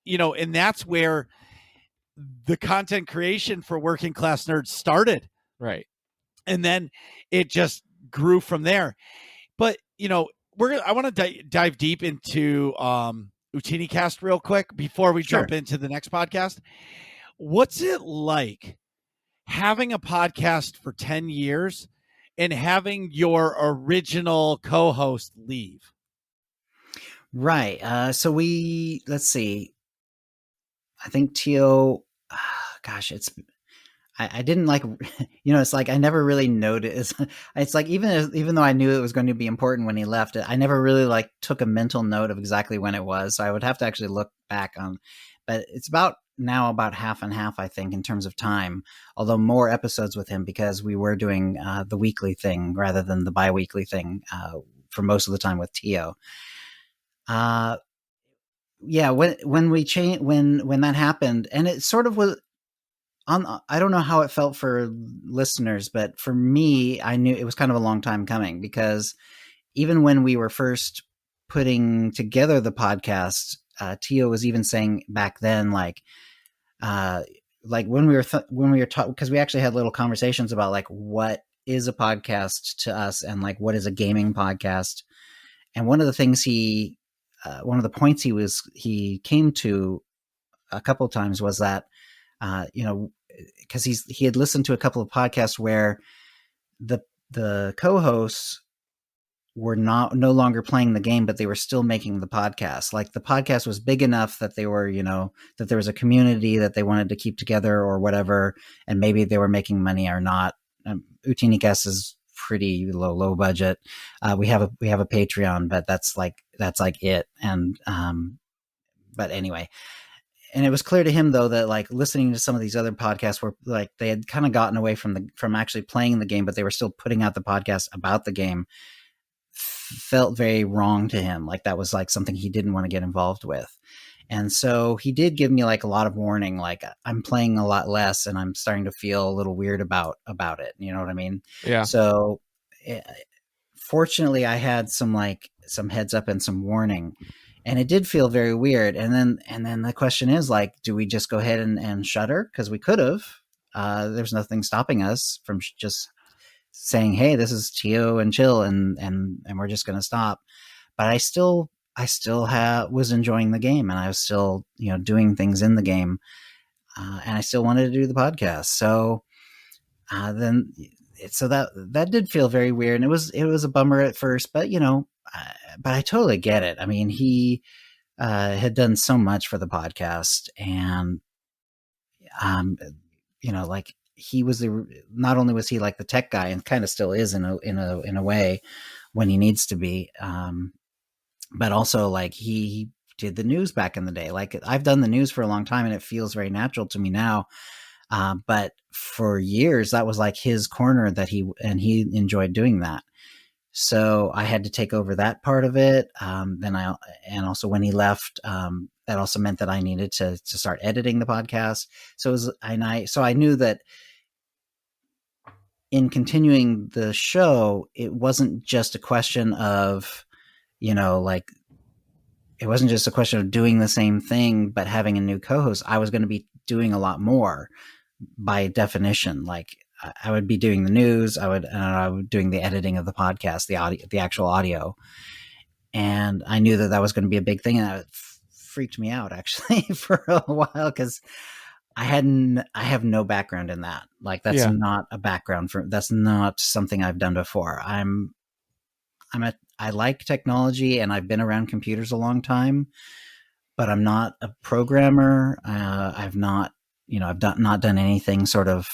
you know, and that's where the content creation for Working Class Nerds started. Right. And then it just grew from there. But, you know, I want to dive deep into Ootinicast real quick before we Sure. jump into the next podcast. What's it like having a podcast for 10 years and having your original co-host leave? Right. So let's see. I think Tio, gosh, I didn't like, it's like I never really noticed. It's like even though I knew it was going to be important when he left, I never really like took a mental note of exactly when it was. So I would have to actually look back on, but it's about half and half, I think, in terms of time, although more episodes with him because we were doing the weekly thing rather than the bi-weekly thing for most of the time with Tio. Yeah, when we changed, when that happened, and it sort of was I don't know how it felt for listeners, but for me, I knew it was kind of a long time coming because even when we were first putting together the podcast, Tio was even saying back then, like when we were talking, because we actually had little conversations about like what is a podcast to us and like what is a gaming podcast. And one of the things one of the points he came to a couple of times was that, because he had listened to a couple of podcasts where the co-hosts were no longer playing the game, but they were still making the podcast. Like the podcast was big enough that they were, that there was a community that they wanted to keep together or whatever, and maybe they were making money or not. Ootinicast is pretty low budget. We have a Patreon, but that's like it. And but anyway, and it was clear to him though that like listening to some of these other podcasts where like they had kind of gotten away from actually playing the game, but they were still putting out the podcast about the game, felt very wrong to him. Like that was like something he didn't want to get involved with. And so he did give me like a lot of warning, like I'm playing a lot less and I'm starting to feel a little weird about it. You know what I mean? Yeah. So fortunately I had some heads up and some warning, and it did feel very weird. And then the question is like, do we just go ahead and shutter? Cause we could have, there's nothing stopping us from just saying, hey, this is Tio and Chill and we're just going to stop. But I still was enjoying the game, and I was still, doing things in the game. And I still wanted to do the podcast. So so that did feel very weird, and it was a bummer at first, but but I totally get it. I mean, he had done so much for the podcast, and like he was not only was he like the tech guy, and kind of still is in a way when he needs to be, but also like he did the news back in the day. Like I've done the news for a long time, and it feels very natural to me now. But for years, that was like his corner that he enjoyed doing that. So I had to take over that part of it. And also when he left, that also meant that I needed to start editing the podcast. So I knew that in continuing the show, it wasn't just a question of, like, it wasn't just a question of doing the same thing, but having a new co-host. I was going to be doing a lot more by definition. Like I would be doing the news. I would doing the editing of the podcast, the actual audio. And I knew that was going to be a big thing. And that freaked me out actually for a while, because I have no background in that. Like that's not a background that's not something I've done before. I like technology, and I've been around computers a long time, but I'm not a programmer. I've not, I've not done anything sort of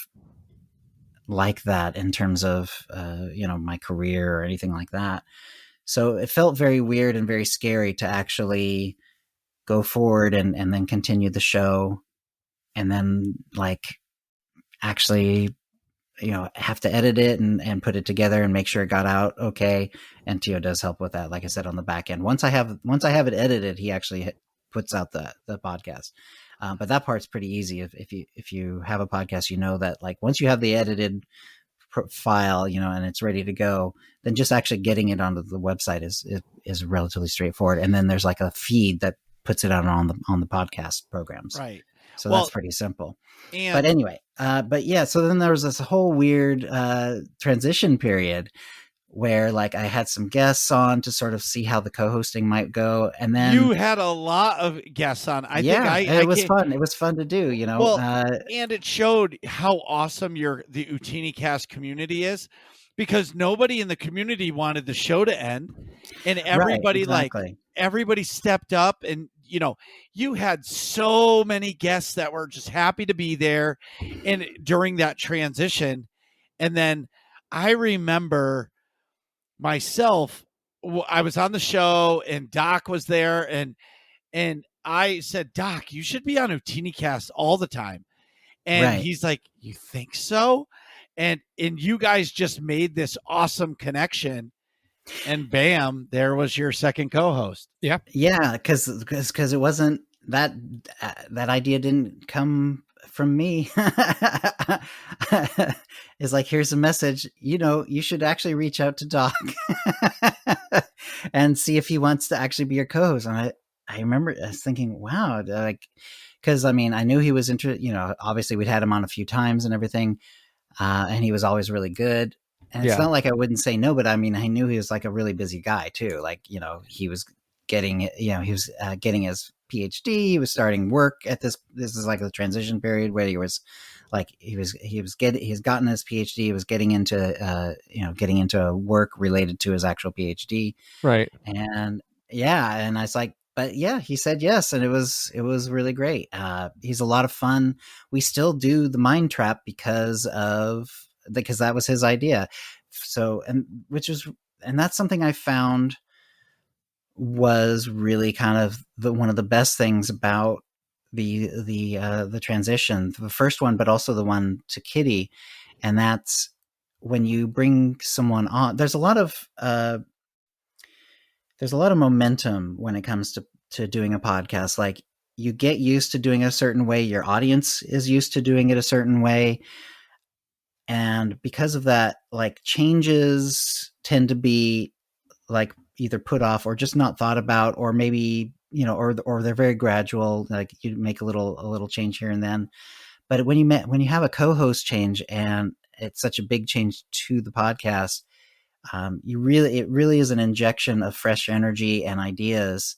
like that in terms of, my career or anything like that. So it felt very weird and very scary to actually go forward and then continue the show, and then actually, have to edit it and put it together and make sure it got out okay. And Tio does help with that, like I said, on the back end. Once I have it edited, he actually puts out the podcast. But that part's pretty easy. If you have a podcast, that once you have the edited file, and it's ready to go, then just actually getting it onto the website is relatively straightforward. And then there's a feed that puts it out on the podcast programs. Right. So that's pretty simple. But anyway, so then there was this whole weird transition period where I had some guests on to sort of see how the co-hosting might go. And then you had a lot of guests on. It was fun. It was fun to do, and it showed how awesome the Ootinicast community is, because nobody in the community wanted the show to end, and everybody everybody stepped up, and you had so many guests that were just happy to be there and during that transition. And then I remember myself, I was on the show and Doc was there, and I said, Doc, you should be on Ootinicast all the time. And he's like, you think so? And you guys just made this awesome connection, and bam, there was your second co-host. Yeah. Because it wasn't that idea didn't come from me. It's here's a message, you should actually reach out to Doc and see if he wants to actually be your co-host. And I remember I was thinking, wow, because I knew he was interested, obviously we'd had him on a few times and everything. And he was always really good. And it's not like I wouldn't say no, but I knew he was a really busy guy too. He was getting, getting his PhD. He was starting work at this is the transition period where he was he has gotten his PhD. He was getting into work related to his actual PhD. Right. And and I was but he said yes. And it was really great. He's a lot of fun. We still do the mind trap because that was his idea. So, and that's something I found was really kind of one of the best things about the transition, the first one, but also the one to Kitty. And that's when you bring someone on, there's a lot of momentum when it comes to doing a podcast. You get used to doing a certain way. Your audience is used to doing it a certain way. And because of that, changes tend to be either put off or just not thought about, or maybe, or they're very gradual. You make a little change here and then. But when you have a co-host change, and it's such a big change to the podcast, it really is an injection of fresh energy and ideas.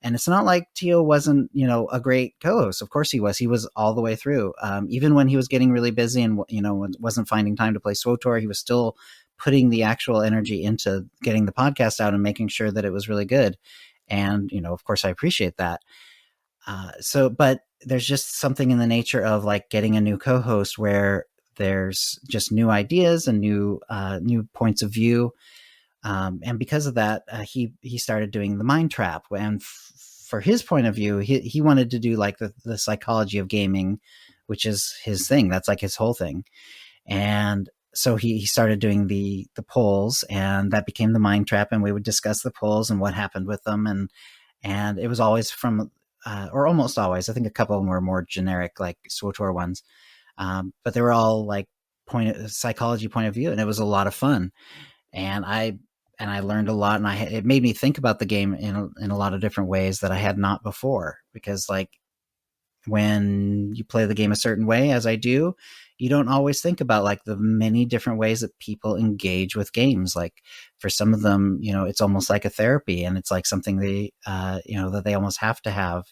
And it's not like Tio wasn't, a great co-host. Of course he was. He was all the way through. Even when he was getting really busy and, wasn't finding time to play SWTOR, he was still putting the actual energy into getting the podcast out and making sure that it was really good. And, of course I appreciate that. But there's just something in the nature of getting a new co-host where there's just new ideas and new points of view. And because of that, he started doing the mind trap. And for his point of view, he wanted to do the psychology of gaming, which is his thing. That's his whole thing. And so he started doing the polls, and that became the mind trap. And we would discuss the polls and what happened with them. And it was always from, or almost always, I think a couple of them were more generic, like SWTOR ones. But they were all psychology point of view, and it was a lot of fun. And I learned a lot, and it made me think about the game in a lot of different ways that I had not before. Because when you play the game a certain way, as I do, you don't always think about the many different ways that people engage with games. For some of them, it's almost like a therapy, and it's something they, that they almost have to have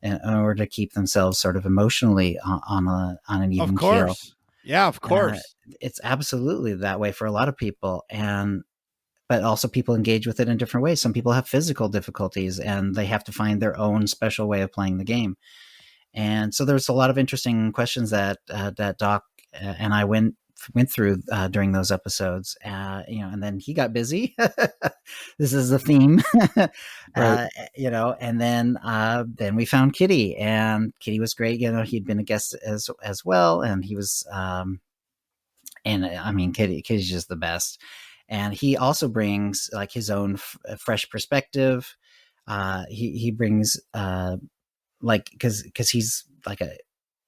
in order to keep themselves sort of emotionally on an even keel. Of course. Yeah, of course. It's absolutely that way for a lot of people. But also people engage with it in different ways. Some people have physical difficulties and they have to find their own special way of playing the game. And so there's a lot of interesting questions that that Doc and I went through during those episodes. And then he got busy. This is the theme, Right. And then we found Kitty, and Kitty was great. He'd been a guest as well, and he was. And I mean, Kitty's just the best. And he also brings like his own fresh perspective. He brings because he's like a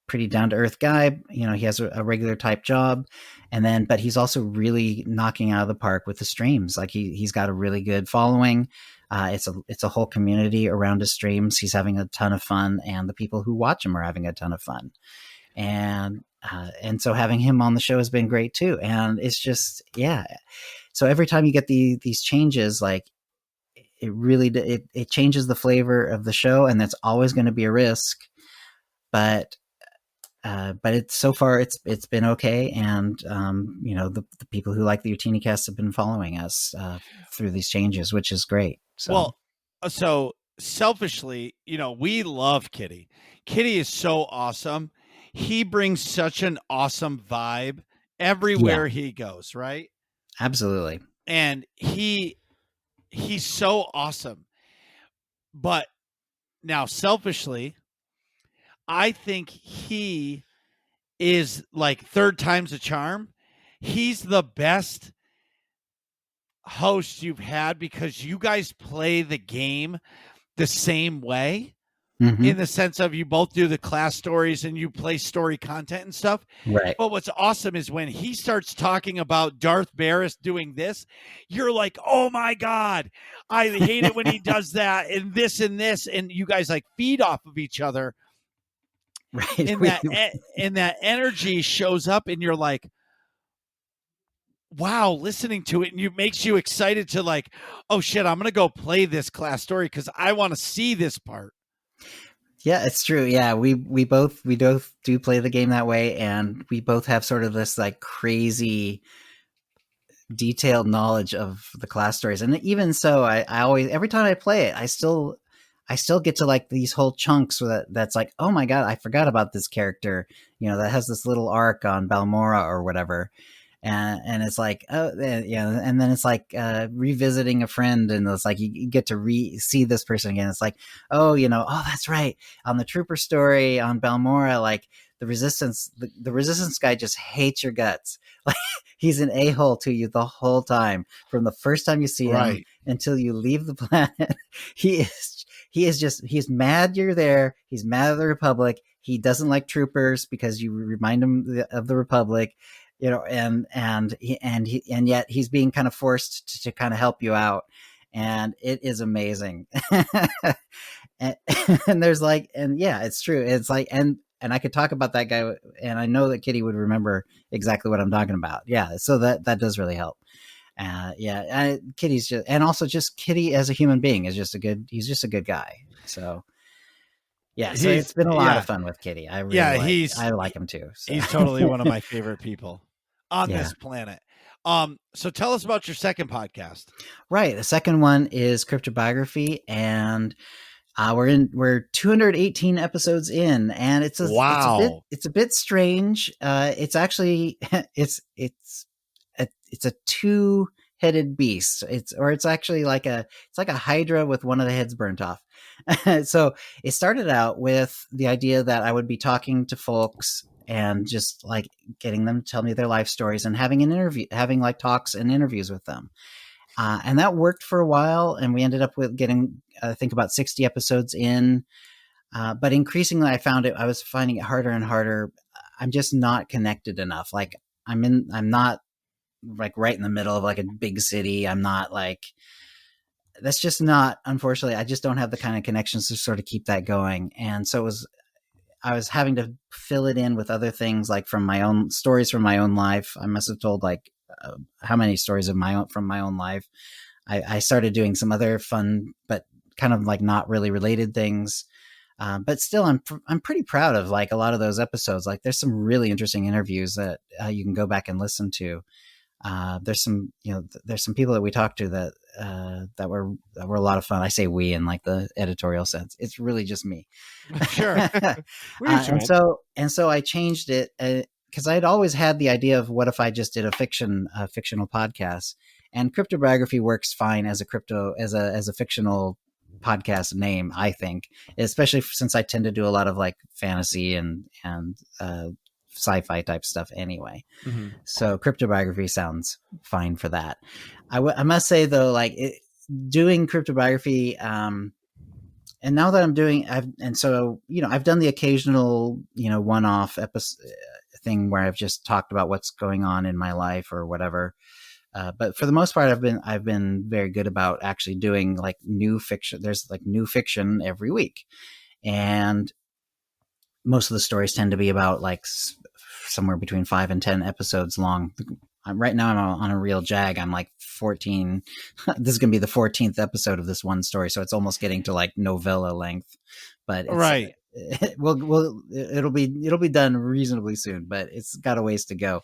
pretty down to earth guy. He has a regular type job, but he's also really knocking out of the park with the streams. Like he's got a really good following. It's a whole community around his streams. He's having a ton of fun, and the people who watch him are having a ton of fun. And so having him on the show has been great too. And it's just, yeah. So every time you get these changes, like it really, it changes the flavor of the show, and that's always going to be a risk, but it's so far it's been okay. And, the people who like the Ootinicast have been following us through these changes, which is great. So selfishly, we love Kitty. Kitty is so awesome. He brings such an awesome vibe everywhere he goes, right? Absolutely. And he's so awesome. But now selfishly, I think he is like third time's a charm. He's the best host you've had because you guys play the game the same way. Mm-hmm. In the sense of you both do the class stories and you play story content and stuff. Right. But what's awesome is when he starts talking about Darth Barris doing this, you're like, oh my God, I hate it when he does that and this, and you guys like feed off of each other. Right. And that energy shows up and you're like, wow, listening to it, and it makes you excited to like, oh shit, I'm going to go play this class story because I want to see this part. Yeah, it's true. Yeah, we both do play the game that way, and we both have sort of this like crazy detailed knowledge of the class stories. And even so, I always, every time I play it, I still get to like these whole chunks that's like, oh my God, I forgot about this character, that has this little arc on Balmora or whatever. And it's like, oh, yeah. And then it's like revisiting a friend, and it's like you get to see this person again. It's like, oh, that's right. On the Trooper story on Balmora, like the resistance guy just hates your guts. Like he's an a-hole to you the whole time, from the first time you see him until you leave the planet. He's mad you're there. He's mad at the Republic. He doesn't like troopers because you remind him of the Republic. And yet he's being kind of forced to kind of help you out, and it is amazing. and there's like, and yeah, it's true. It's like, and I could talk about that guy, and I know that Kitty would remember exactly what I'm talking about. Yeah, so that does really help. Kitty's just, and also just Kitty as a human being is just he's just a good guy. So. Yeah, so it's been a lot of fun with Kitty. I like him too. So. He's totally one of my favorite people on this planet. So tell us about your second podcast. Right, the second one is Cryptobiography, and we're 218 episodes in, and it's a bit strange. It's actually it's a two-headed beast. It's actually like a hydra with one of the heads burnt off. So it started out with the idea that I would be talking to folks and just like getting them to tell me their life stories and having like talks and interviews with them. And that worked for a while, and we ended up with getting, I think, about 60 episodes in. But increasingly I was finding it harder and harder. I'm just not connected enough. Like I'm not like right in the middle of like a big city. I'm not like, that's just not, unfortunately, I just don't have the kind of connections to sort of keep that going. And so I was having to fill it in with other things, like from my own stories from my own life. I must have told like how many stories from my own life. I started doing some other fun, but kind of like not really related things. But still, I'm pretty proud of like a lot of those episodes. Like there's some really interesting interviews that you can go back and listen to. There's some people that we talked to that that were a lot of fun. I say we in like the editorial sense. It's really just me. Sure. And so I changed it because I had always had the idea of what if I just did a fictional podcast, and Cryptobiography works fine as a fictional podcast name, I think, especially since I tend to do a lot of like fantasy and sci-fi type stuff anyway. Mm-hmm. So Cryptobiography sounds fine for that. I must say though, like doing Cryptobiography, and now that I'm doing, I've done the occasional, one-off episode thing where I've just talked about what's going on in my life or whatever. But for the most part, I've been very good about actually doing like new fiction. There's like new fiction every week, and most of the stories tend to be about like somewhere between 5 and 10 episodes long. Right now I'm on a real jag. I'm like 14. This is going to be the 14th episode of this one story. So it's almost getting to like novella length, but Right. It'll be done reasonably soon, but it's got a ways to go.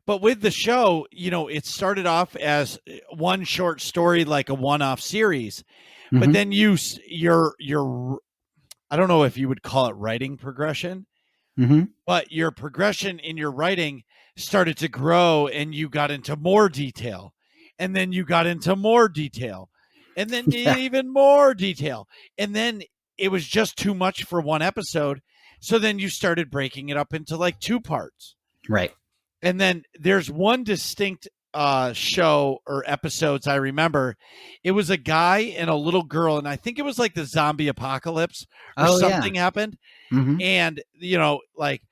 But with the show, it started off as one short story, like a one-off series, but then your I don't know if you would call it writing progression, but your progression in your writing started to grow, and you got into more detail, and then you got into more detail, and then even more detail, and then it was just too much for one episode. So then you started breaking it up into like 2 parts. Right. And then there's one distinct show or episodes I remember. It was a guy and a little girl, and I think it was like the zombie apocalypse or something happened. Mm-hmm. And, like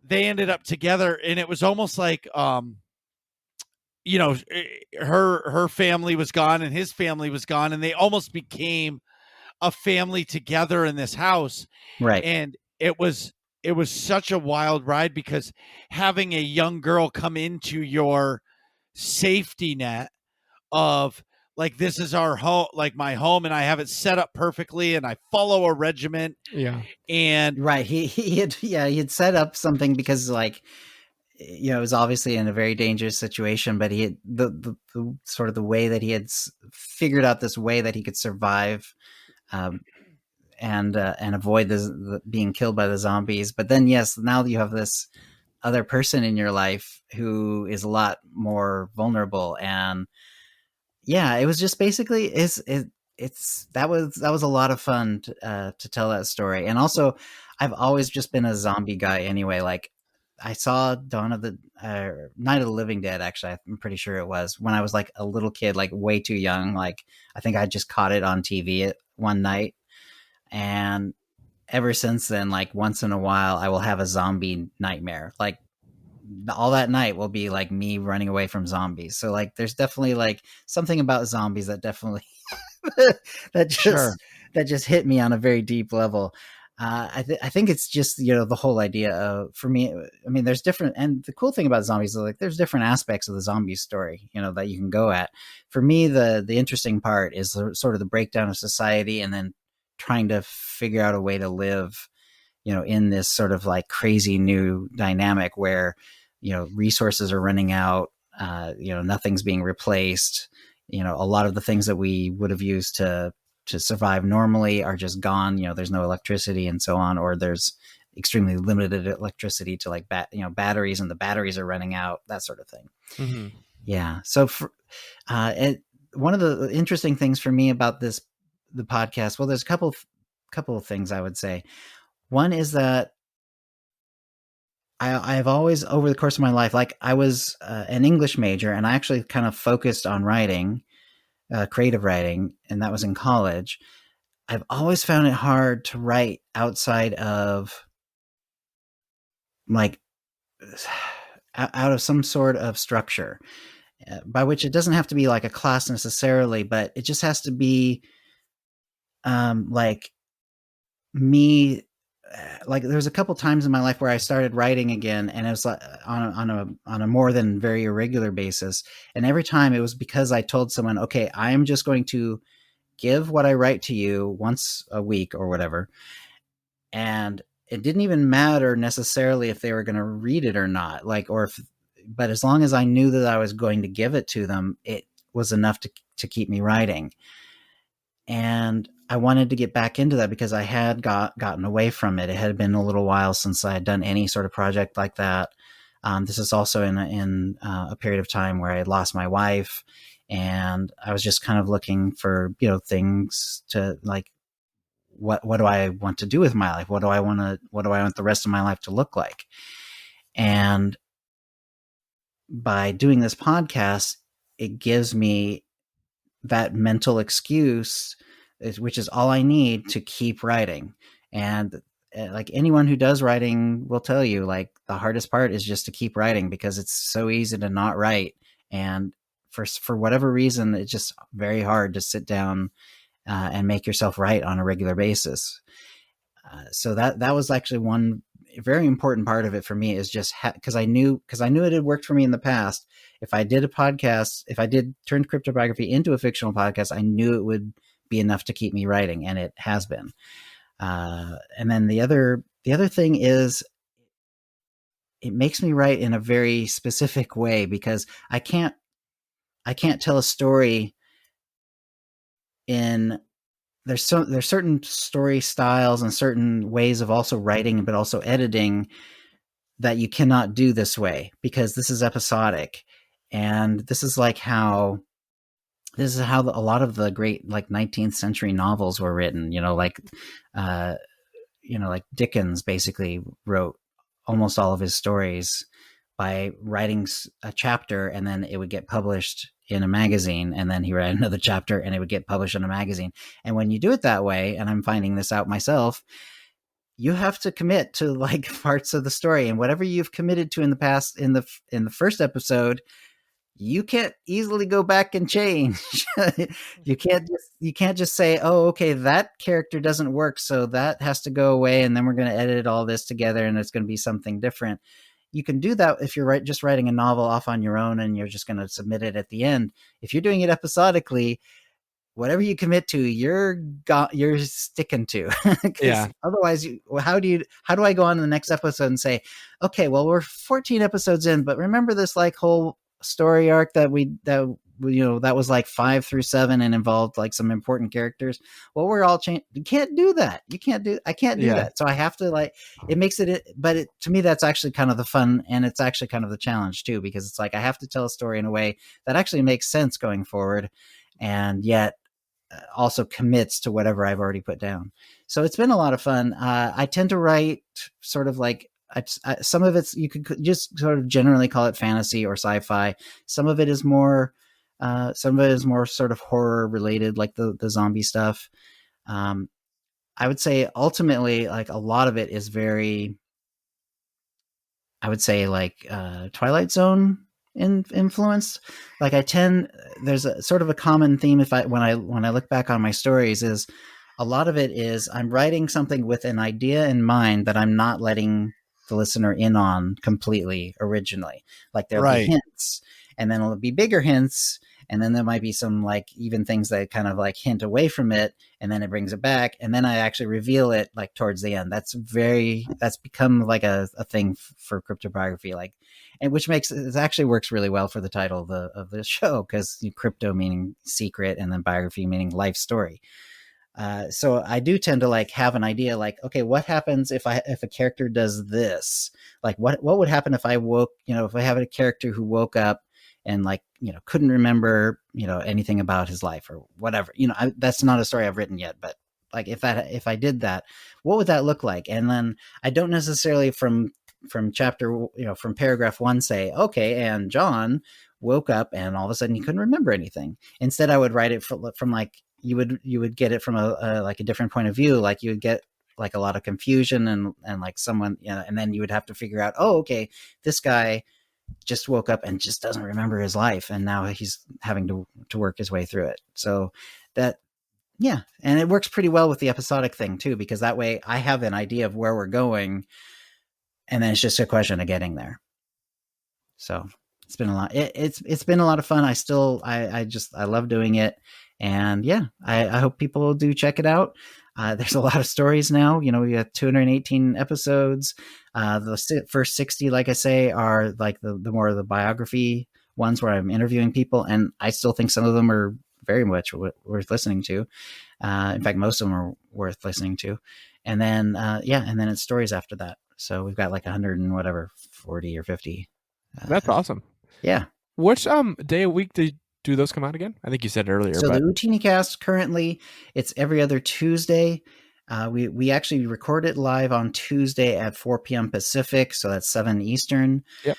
they ended up together, and it was almost like, her family was gone and his family was gone, and they almost became a family together in this house. Right. And it was such a wild ride, because having a young girl come into your safety net of like, this is our home, like my home, and I have it set up perfectly, and I follow a regiment. Yeah. And right. He had set up something because like, it was obviously in a very dangerous situation, but he had the sort of the way that he had figured out this way that he could survive, and avoid being killed by the zombies. But then, yes, now you have this other person in your life who is a lot more vulnerable. And yeah, it was just basically that was a lot of fun to tell that story. And also, I've always just been a zombie guy anyway. Like, I saw Night of the Living Dead, actually, I'm pretty sure it was, when I was like a little kid, like way too young. Like, I think I just caught it on TV one night. And ever since then, like once in a while, I will have a zombie nightmare. Like, all that night will be like me running away from zombies. So like, there's definitely like something about zombies that definitely that just hit me on a very deep level. I think it's just, the whole idea of, for me, I mean, there's different, and the cool thing about zombies is like, there's different aspects of the zombie story, that you can go at. For me, the interesting part is sort of the breakdown of society, and then trying to figure out a way to live, in this sort of like crazy new dynamic where, resources are running out, nothing's being replaced. A lot of the things that we would have used to survive normally are just gone. There's no electricity and so on, or there's extremely limited electricity to like, batteries, and the batteries are running out, that sort of thing. Mm-hmm. Yeah. So one of the interesting things for me about the podcast, well, there's a couple of things I would say. One is that I've always, over the course of my life, like I was an English major, and I actually kind of focused on writing, creative writing, and that was in college. I've always found it hard to write outside of like out of some sort of structure, by which it doesn't have to be like a class necessarily, but it just has to be like me. Like, there's a couple times in my life where I started writing again, and it was like on a more than very irregular basis. And every time it was because I told someone, okay, I'm just going to give what I write to you once a week or whatever. And it didn't even matter necessarily if they were going to read it or not, but as long as I knew that I was going to give it to them, it was enough to keep me writing. And I wanted to get back into that because I had gotten away from it. It had been a little while since I had done any sort of project like that. This is also in a period of time where I had lost my wife, and I was just kind of looking for, things to like, what do I want to do with my life? What do I want the rest of my life to look like? And by doing this podcast, it gives me that mental excuse, which is all I need to keep writing. And like anyone who does writing will tell you, like, the hardest part is just to keep writing because it's so easy to not write. And for whatever reason, it's just very hard to sit down and make yourself write on a regular basis. So that was actually one very important part of it for me, is just because I knew it had worked for me in the past. If I did a podcast, if I did turn Cryptobiography into a fictional podcast, I knew it would be enough to keep me writing, and it has been. And then the other thing is, it makes me write in a very specific way, because I can't tell a story in there's certain story styles and certain ways of also writing but also editing that you cannot do this way, because this is episodic. And this is how a lot of the great, like, 19th century novels were written, like Dickens basically wrote almost all of his stories by writing a chapter, and then it would get published in a magazine, and then he read another chapter and it would get published in a magazine. And when you do it that way, and I'm finding this out myself, you have to commit to like parts of the story, and whatever you've committed to in the past, in the first episode, you can't easily go back and change. You can't just say, oh, okay, that character doesn't work, so that has to go away, and then we're going to edit all this together and it's going to be something different. You can do that if you're just writing a novel off on your own and you're just going to submit it at the end. If you're doing it episodically, whatever you commit to, you're sticking to. Yeah. Otherwise, how do I go on to the next episode and say, okay, well, we're 14 episodes in, but remember this like whole story arc that was like 5 through 7 and involved like some important characters. Well, we're all changed. You can't do that. I can't do that. So I have to it makes it, but to me, that's actually kind of the fun, and it's actually kind of the challenge too, because it's like, I have to tell a story in a way that actually makes sense going forward, and yet also commits to whatever I've already put down. So it's been a lot of fun. I tend to write sort of like, some of it's, you could just sort of generally call it fantasy or sci-fi. Some of it is more sort of horror related, like the zombie stuff. I would say ultimately, like, a lot of it is very, I would say, like Twilight Zone influenced. Like, there's a sort of a common theme when I look back on my stories, is a lot of it is I'm writing something with an idea in mind that I'm not letting the listener in on completely originally. Like, there'll be hints, and then it'll be bigger hints, and then there might be some like even things that kind of like hint away from it, and then it brings it back, and then I actually reveal it like towards the end. That's become like a thing for Cryptobiography, like, and which makes it actually works really well for the title of the show, because crypto meaning secret, and then biography meaning life story. So I do tend to like have an idea, like, okay, what happens if a character does this? Like, what would happen if I have a character who woke up and like, couldn't remember, anything about his life or whatever, that's not a story I've written yet, but like, if I did that, what would that look like? And then I don't necessarily from chapter, from paragraph 1 say, okay, and John woke up and all of a sudden he couldn't remember anything. Instead, I would write it from like, you would get it from a like a different point of view. Like, you would get like a lot of confusion and like someone, and then you would have to figure out, oh, okay, this guy just woke up and just doesn't remember his life, and now he's having to work his way through it. So that, yeah, and it works pretty well with the episodic thing too, because that way I have an idea of where we're going, and then it's just a question of getting there. So it's been a lot. It's been a lot of fun. I love doing it. And yeah, I hope people do check it out. There's a lot of stories now. We got 218 episodes. The first 60, like I say, are like the more of the biography ones where I'm interviewing people, and I still think some of them are very much worth listening to. In fact, most of them are worth listening to. And then, and then it's stories after that. So we've got like 100 and whatever, 40 or 50. That's awesome. Yeah. Which day a week do those come out again? I think you said it earlier. So but... the Ootinicast currently, it's every other Tuesday. We actually record it live on Tuesday at 4 p.m. Pacific, so that's 7 Eastern. Yep.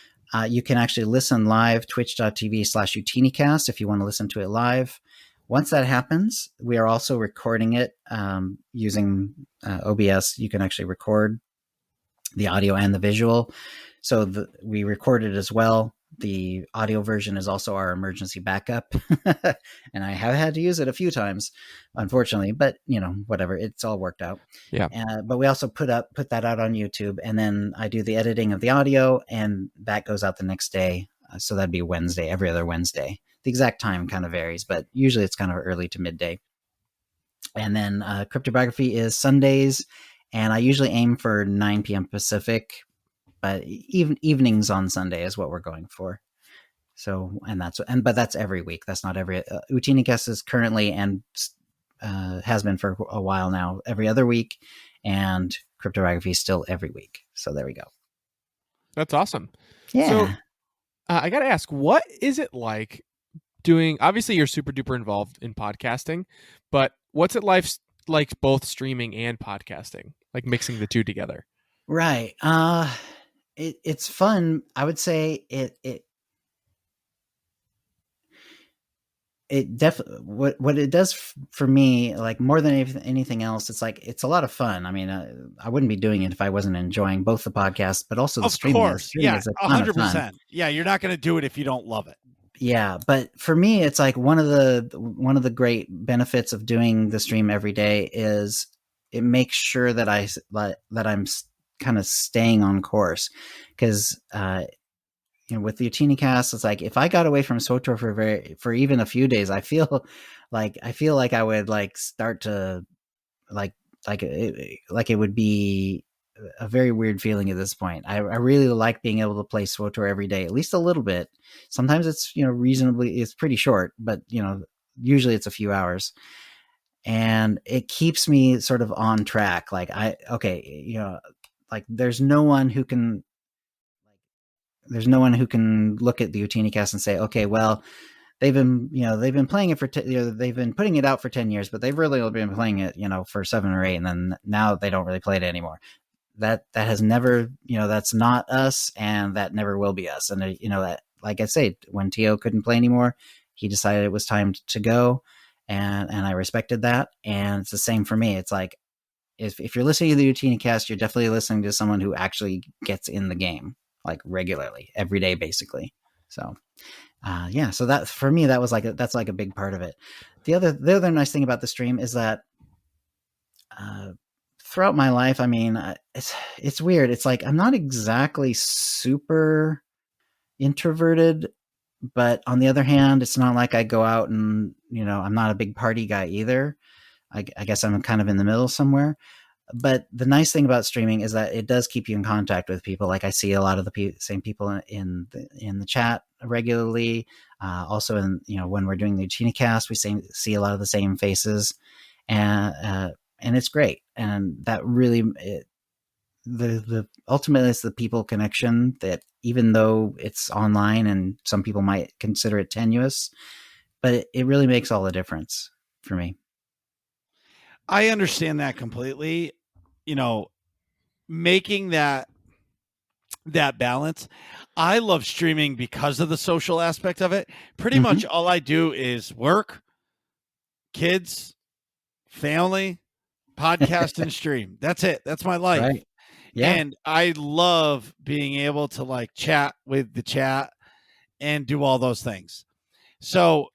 You can actually listen live, twitch.tv/Ootinicast if you want to listen to it live. Once that happens, we are also recording it using OBS. You can actually record the audio and the visual. So we record it as well. The audio version is also our emergency backup. And I have had to use it a few times, unfortunately, but whatever, it's all worked out. Yeah. But we also put that out on YouTube, and then I do the editing of the audio, and that goes out the next day. So that'd be Wednesday, every other Wednesday. The exact time kind of varies, but usually it's kind of early to midday. And then Cryptobiography is Sundays, and I usually aim for 9 p.m. Pacific, but evenings on Sunday is what we're going for. So, but that's every week. That's not every. Ootinicast is currently and has been for a while now every other week, and Cryptobiography is still every week. So there we go. That's awesome. Yeah. So I got to ask, what is it like doing? Obviously, you're super duper involved in podcasting, but what's it like both streaming and podcasting, like mixing the two together? Right. It's fun. I would say it definitely, what it does for me, like more than anything else, it's a lot of fun. I mean, I wouldn't be doing it if I wasn't enjoying both the podcast, but also the streaming. Of course. Yeah. 100%. Yeah. You're not going to do it if you don't love it. Yeah. But for me, it's like one of the great benefits of doing the stream every day is it makes sure that I'm kind of staying on course, because with the Ootinicast, it's like if I got away from SWTOR for even a few days, I feel like I would start to like it would be a very weird feeling at this point. I really like being able to play SWTOR every day, at least a little bit. Sometimes it's it's pretty short, but usually it's a few hours. And it keeps me sort of on track. There's no one who can look at the Ootinicast and say, okay, well, they've been playing it for they've been putting it out for 10 years, but they've really been playing it, for 7 or 8, and then now they don't really play it anymore. That has never, that's not us, and that never will be us. And that, like I say, when Tio couldn't play anymore, he decided it was time to go, and I respected that. And it's the same for me. It's like, if you're listening to the Ootinicast, you're definitely listening to someone who actually gets in the game, like regularly, every day, basically. So, so that for me, that's like a big part of it. The other nice thing about the stream is that throughout my life, I mean, it's weird. It's like I'm not exactly super introverted, but on the other hand, it's not like I go out and I'm not a big party guy either. I guess I'm kind of in the middle somewhere. But the nice thing about streaming is that it does keep you in contact with people. Like I see a lot of the same people in the chat regularly. Also, when we're doing the Ootinicast, we see a lot of the same faces, and it's great. And that really, ultimately, it's the people connection that, even though it's online and some people might consider it tenuous, but it really makes all the difference for me. I understand that completely. Making that balance. I love streaming because of the social aspect of it. Pretty much all I do is work, kids, family, podcast, and stream. That's it. That's my life. Right. Yeah. And I love being able to chat with the chat and do all those things. So,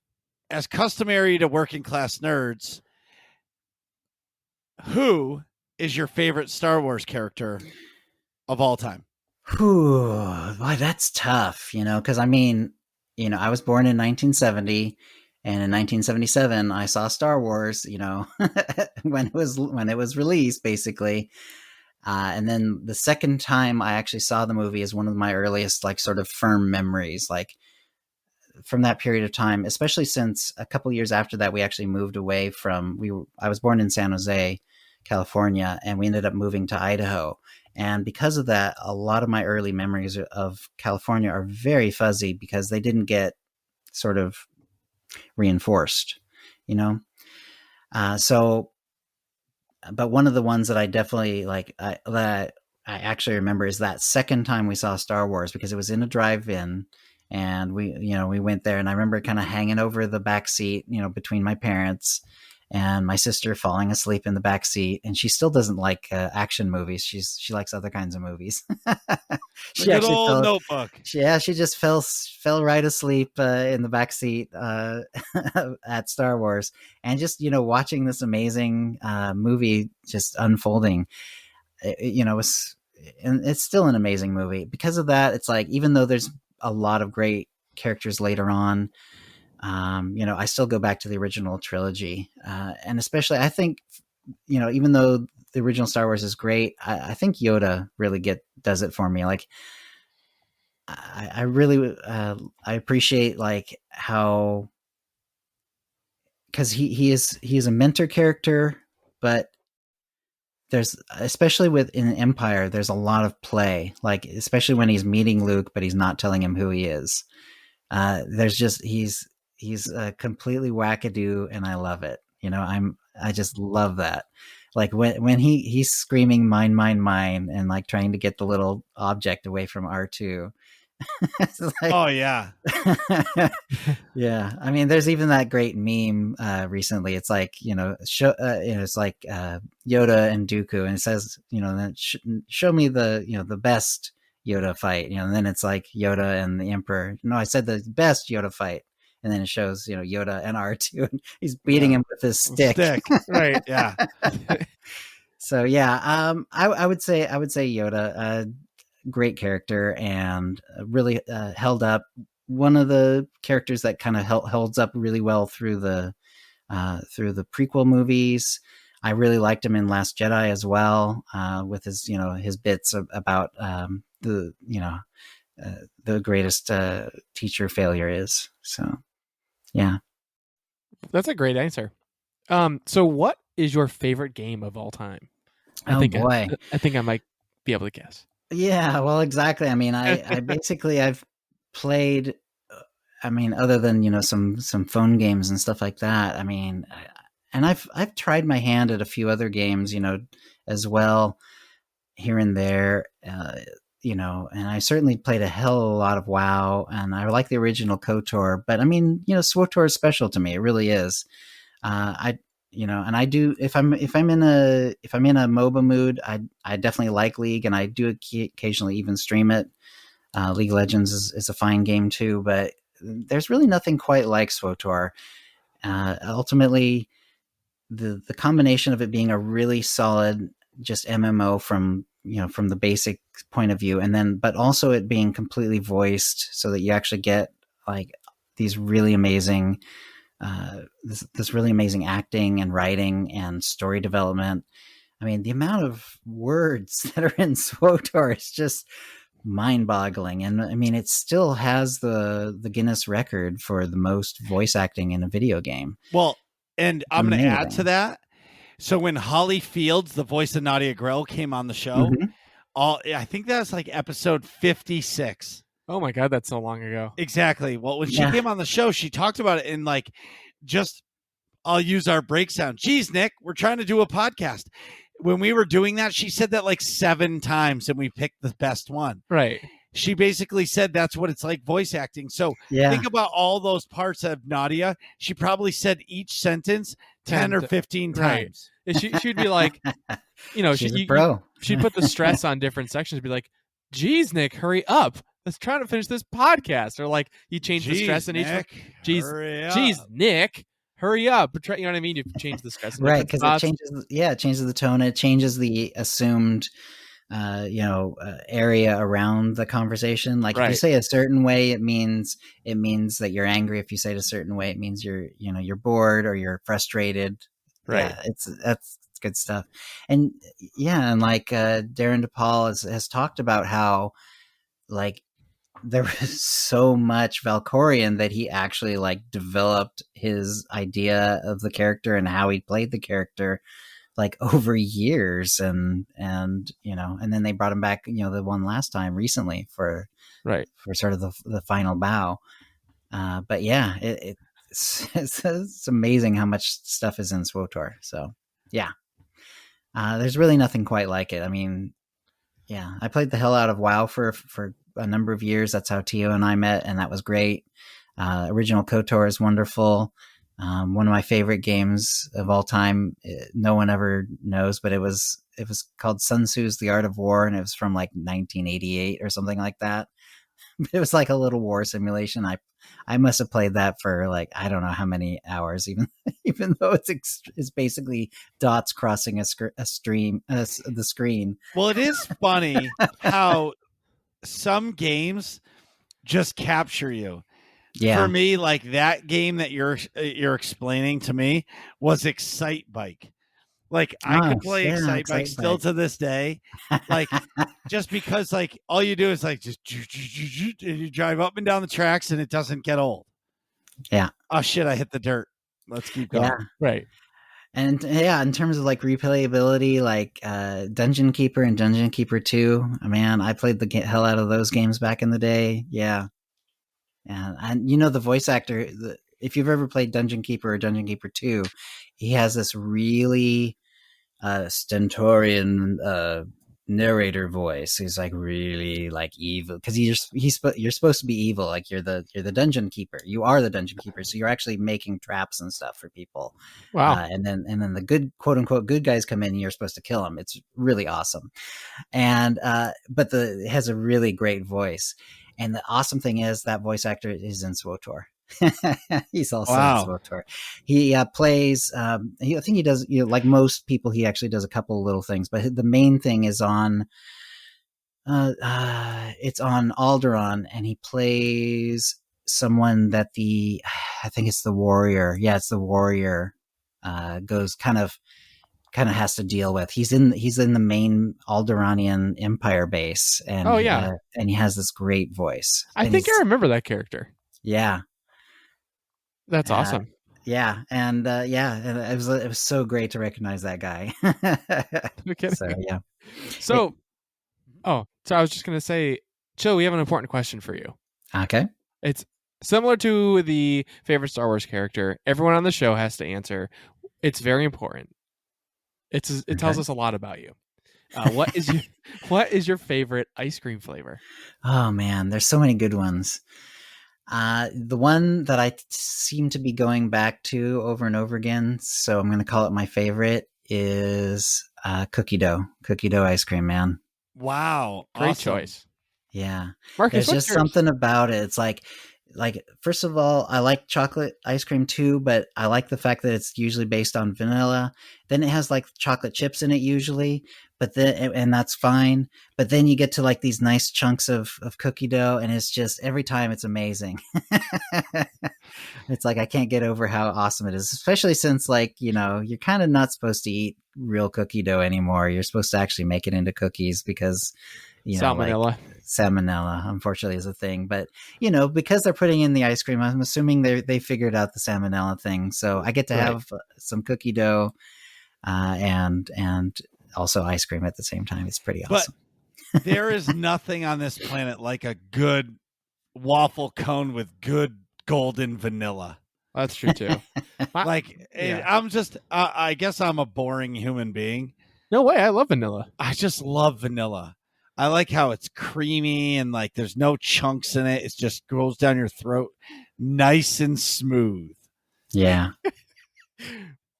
as customary to working class nerds, who is your favorite Star Wars character of all time? Boy, that's tough, because I mean, I was born in 1970, and in 1977 I saw Star Wars, when it was released, basically. And then the second time I actually saw the movie is one of my earliest, sort of firm memories. from that period of time, especially since a couple years after that, we actually moved away from, I was born in San Jose, California, and we ended up moving to Idaho. And because of that, a lot of my early memories of California are very fuzzy because they didn't get sort of reinforced, you know? But one of the ones that I definitely that I actually remember is that second time we saw Star Wars, because it was in a drive-in, and we went there, and I remember kind of hanging over the back seat, between my parents, and my sister falling asleep in the back seat, and she still doesn't like action movies. She likes other kinds of movies. She good old Notebook. She just fell right asleep in the back seat at Star Wars, and just watching this amazing movie just unfolding. And it's still an amazing movie. Because of that, it's like, even though there's a lot of great characters later on, I still go back to the original trilogy. And especially, I think, even though the original Star Wars is great, I think Yoda really does it for me. Like, I really, I appreciate like how, because he is a mentor character, but there's, especially in Empire, there's a lot of play, like especially when he's meeting Luke, but he's not telling him who he is. There's just, he's completely wackadoo, and I love it. I just love that. Like when he's screaming mine, and like trying to get the little object away from R2. Like, oh yeah. Yeah. I mean, there's even that great meme recently. It's like, it's like Yoda and Dooku, and it says, show me the best Yoda fight, and then it's like Yoda and the Emperor. No, I said the best Yoda fight. And then it shows, Yoda and R2, and he's beating him with his stick. Right. Yeah. So yeah, I would say Yoda, great character, and really held up. One of the characters that kind of holds up really well through the prequel movies. I really liked him in Last Jedi as well, with his his bits about the greatest teacher failure is. So yeah, that's a great answer. So what is your favorite game of all time? I think I might be able to guess. Yeah, well, exactly. I mean, I basically, I've played, other than, some phone games and stuff like that. I mean, and I've tried my hand at a few other games, as well, here and there, and I certainly played a hell of a lot of WoW, and I like the original KOTOR, but I mean, SWTOR is special to me. It really is. And I do, if I'm in a MOBA mood, I definitely like League, and I do occasionally even stream it. League of Legends is a fine game too, but there's really nothing quite like SWTOR. Ultimately, the combination of it being a really solid just MMO from the basic point of view, and then but also it being completely voiced, so that you actually get like these really amazing. This really amazing acting and writing and story development. I mean, the amount of words that are in SWTOR is just mind-boggling. And I mean, it still has the Guinness record for the most voice acting in a video game. Well, and I'm going to add to that. So when Holly Fields, the voice of Nadia Grill, came on the show, I think that's like episode 56. Oh my God, that's so long ago. Exactly. Well, when she came on the show, she talked about it in like, I'll use our break sound. Geez, Nick, we're trying to do a podcast. When we were doing that, she said that like 7 times, and we picked the best one. Right. She basically said that's what it's like voice acting. So think about all those parts of Nadia. She probably said each sentence 10 or 15 times. Right. She'd be like, she's a pro. She'd put the stress on different sections. Be like, geez, Nick, hurry up. Let's try to finish this podcast. Or like you change the stress in each one. Geez, Nick, hurry up. You know what I mean? You change the stress. Right, because it changes the tone. It changes the assumed area around the conversation. Like if you say a certain way, it means that you're angry. If you say it a certain way, it means you're bored or you're frustrated. Right. Yeah, that's good stuff. And like Darren DePaul has talked about how like there was so much Valkorion that he actually like developed his idea of the character and how he played the character like over years, and and then they brought him back, the one last time recently for sort of the final bow. But yeah, it's amazing how much stuff is in SWTOR. So yeah, there's really nothing quite like it. I mean, yeah, I played the hell out of WoW for a number of years. That's how Tio and I met, and that was great. Original KOTOR is wonderful. One of my favorite games of all time. No one ever knows, but it was called Sun Tzu's The Art of War, and it was from like 1988 or something like that. It was like a little war simulation. I must have played that for like, I don't know how many hours, even though it's basically dots crossing the screen. Well, it is funny how some games just capture you. Yeah. For me, like that game that you're explaining to me was Excite Bike. Like I could play Excite Bike still to this day. Like just because like all you do is like just and you drive up and down the tracks and it doesn't get old. Yeah. Oh shit, I hit the dirt. Let's keep going. Yeah. Right. And yeah, in terms of like replayability, like Dungeon Keeper and Dungeon Keeper 2, man, I played the hell out of those games back in the day. Yeah. And the voice actor, if you've ever played Dungeon Keeper or Dungeon Keeper 2, he has this really stentorian narrator voice. He's like really like evil because you're supposed to be evil. Like you're the dungeon keeper. You are the dungeon keeper, so you're actually making traps and stuff for people. Wow. And then the good, quote unquote, good guys come in and you're supposed to kill them. It's really awesome. And but it has a really great voice. And the awesome thing is that voice actor is in SWTOR. He's also in SWTOR. He plays. I think he does. Like most people, he actually does a couple of little things, but the main thing is on. It's on Alderaan, and he plays someone that I think it's the warrior. Yeah, it's the warrior. Goes kind of has to deal with. He's in the main Alderaanian Empire base, and and he has this great voice. I think I remember that character. Yeah. That's awesome. Yeah, and and it was so great to recognize that guy. No kidding. So yeah. So I was just gonna say, Chill, we have an important question for you. Okay. It's similar to the favorite Star Wars character. Everyone on the show has to answer. It's very important. It tells us a lot about you. What is your favorite ice cream flavor? Oh man, there's so many good ones. The one that I seem to be going back to over and over again, so I'm going to call it my favorite, is cookie dough ice cream, man. Wow. Great choice. Yeah. Marcus, there's just something about it. It's like, first of all, I like chocolate ice cream too, but I like the fact that it's usually based on vanilla. Then it has like chocolate chips in it usually, and that's fine. But then you get to like these nice chunks of cookie dough, and it's just every time it's amazing. It's like I can't get over how awesome it is, especially since like, you're kind of not supposed to eat real cookie dough anymore. You're supposed to actually make it into cookies because salmonella. Salmonella, unfortunately, is a thing. But because they're putting in the ice cream, I'm assuming they figured out the salmonella thing. So I get to have some cookie dough and also ice cream at the same time. It's pretty awesome. But there is nothing on this planet like a good waffle cone with good golden vanilla. That's true too. I'm just I guess I'm a boring human being. No way, I love vanilla. I just love vanilla. I like how it's creamy and like there's no chunks in it. It just goes down your throat nice and smooth. Yeah.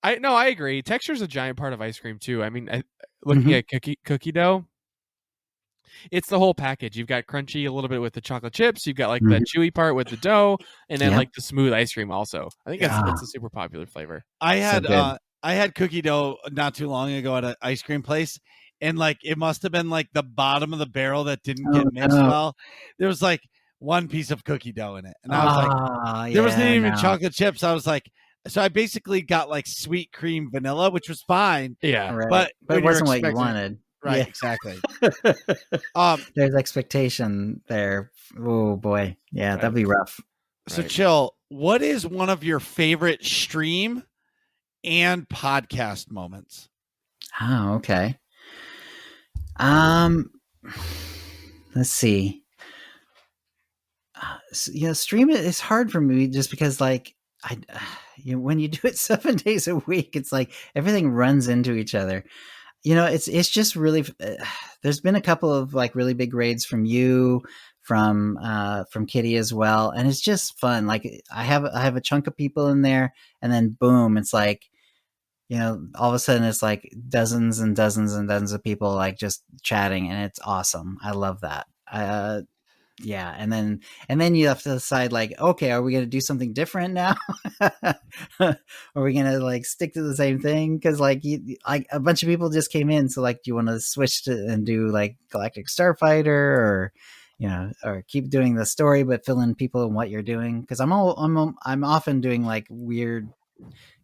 I agree. Texture is a giant part of ice cream too. I mean, looking at cookie dough, it's the whole package. You've got crunchy a little bit with the chocolate chips. You've got like the chewy part with the dough, and then like the smooth ice cream also. I think it's a super popular flavor. I had cookie dough not too long ago at an ice cream place. And like it must have been like the bottom of the barrel that didn't get mixed well. There was like one piece of cookie dough in it. And I was like, there wasn't even chocolate chips. I was like, so I basically got like sweet cream vanilla, which was fine. Yeah. Right. But it wasn't what you wanted. Right, Yeah. exactly. There's expectation there. Oh boy, yeah, that'd be rough. So Right. Chill, what is one of your favorite stream and podcast moments? Oh, okay. Um, let's see. Stream it is hard for me just because, like, when you do it 7 days a week, it's like everything runs into each other. It's just really. There's been a couple of like really big raids from you, from Kitty as well, and it's just fun. Like I have a chunk of people in there, and then boom, it's like, all of a sudden it's like dozens and dozens and dozens of people like just chatting, and it's awesome. I love that. Yeah, and then you have to decide, like, okay, are we going to do something different now? Are we going to like stick to the same thing? Because like like a bunch of people just came in, so like, do you want to switch to and do like Galactic Starfighter, or or keep doing the story but fill in people in what you're doing? Because I'm often doing like weird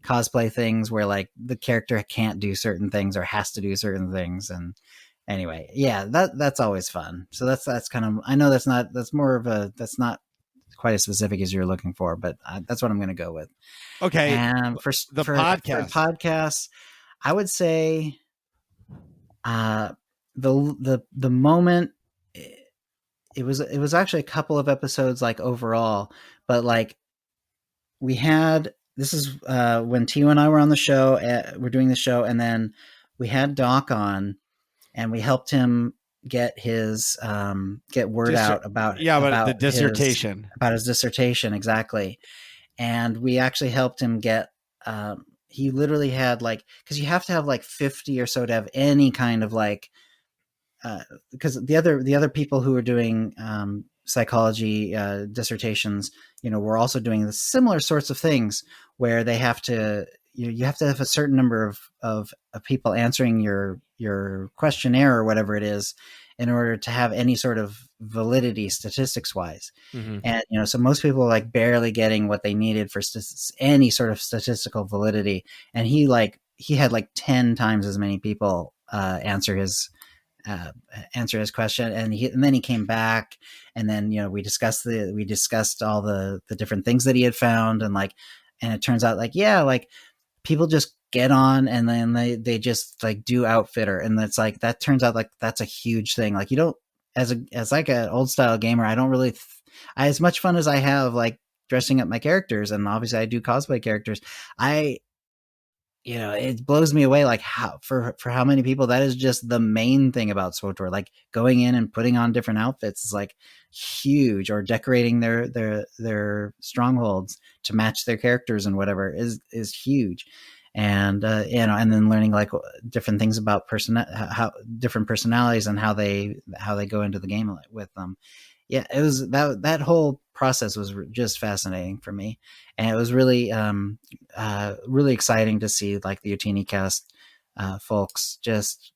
cosplay things where like the character can't do certain things or has to do certain things. And anyway, yeah, that's always fun. So that's kind of, I know that's not quite as specific as you're looking for, but that's what I'm going to go with. Okay. And for podcasts, I would say the moment, it was actually a couple of episodes like overall, but like this is when Tio and I were on the show, we're doing the show, and then we had Doc on, and we helped him get his get word out about the dissertation, about his dissertation, exactly. And we actually helped him get he literally had like, because you have to have like 50 or so to have any kind of like because the other people who are doing psychology dissertations, we're also doing the similar sorts of things where they have to, you have to have a certain number of people answering your questionnaire or whatever it is in order to have any sort of validity statistics wise. Mm-hmm. And so most people are like barely getting what they needed for any sort of statistical validity, and he had like 10 times as many people answer his question, and then he came back, and then we discussed all the different things that he had found, and it turns out like people just get on, and then they just like do outfitter, and that's like, that turns out like that's a huge thing. Like, you don't, as like an old style gamer, I don't really as much fun as I have like dressing up my characters, and obviously I do cosplay characters, it blows me away, like how for how many people that is just the main thing about SWTOR. Like going in and putting on different outfits is like huge, or decorating their strongholds to match their characters and whatever is huge. And and then learning like different things about how different personalities and how they go into the game with them. Yeah, it was that whole process was just fascinating for me, and it was really really exciting to see like the Ootinicast folks just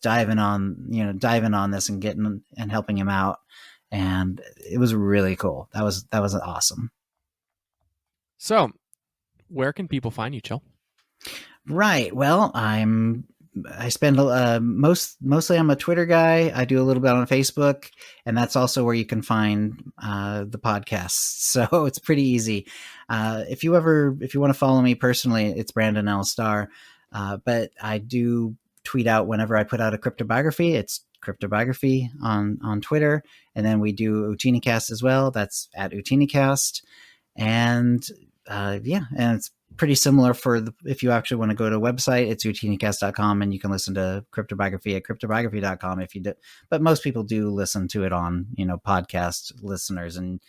diving on this and getting and helping him out, and it was really cool. That was awesome. So, where can people find you, Chill? Right. Well, I spend mostly I'm a Twitter guy. I do a little bit on Facebook, and that's also where you can find the podcast. So it's pretty easy. If you want to follow me personally, it's Brandon L. Starr. But I do tweet out whenever I put out a cryptobiography. It's cryptobiography on Twitter, and then we do Ootinicast as well. That's at Ootinicast, and and it's pretty similar if you actually want to go to a website, it's ootinicast.com, and you can listen to cryptobiography at cryptobiography.com if you do. But most people do listen to it on, podcast listeners, and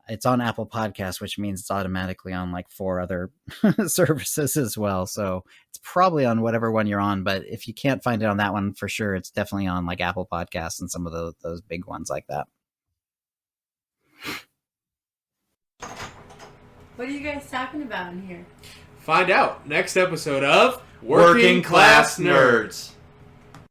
it's on Apple Podcasts, which means it's automatically on like 4 other services as well. So it's probably on whatever one you're on, but if you can't find it on that one, for sure, it's definitely on like Apple Podcasts and some of those big ones like that. What are you guys talking about in here? Find out next episode of Working Class Nerds.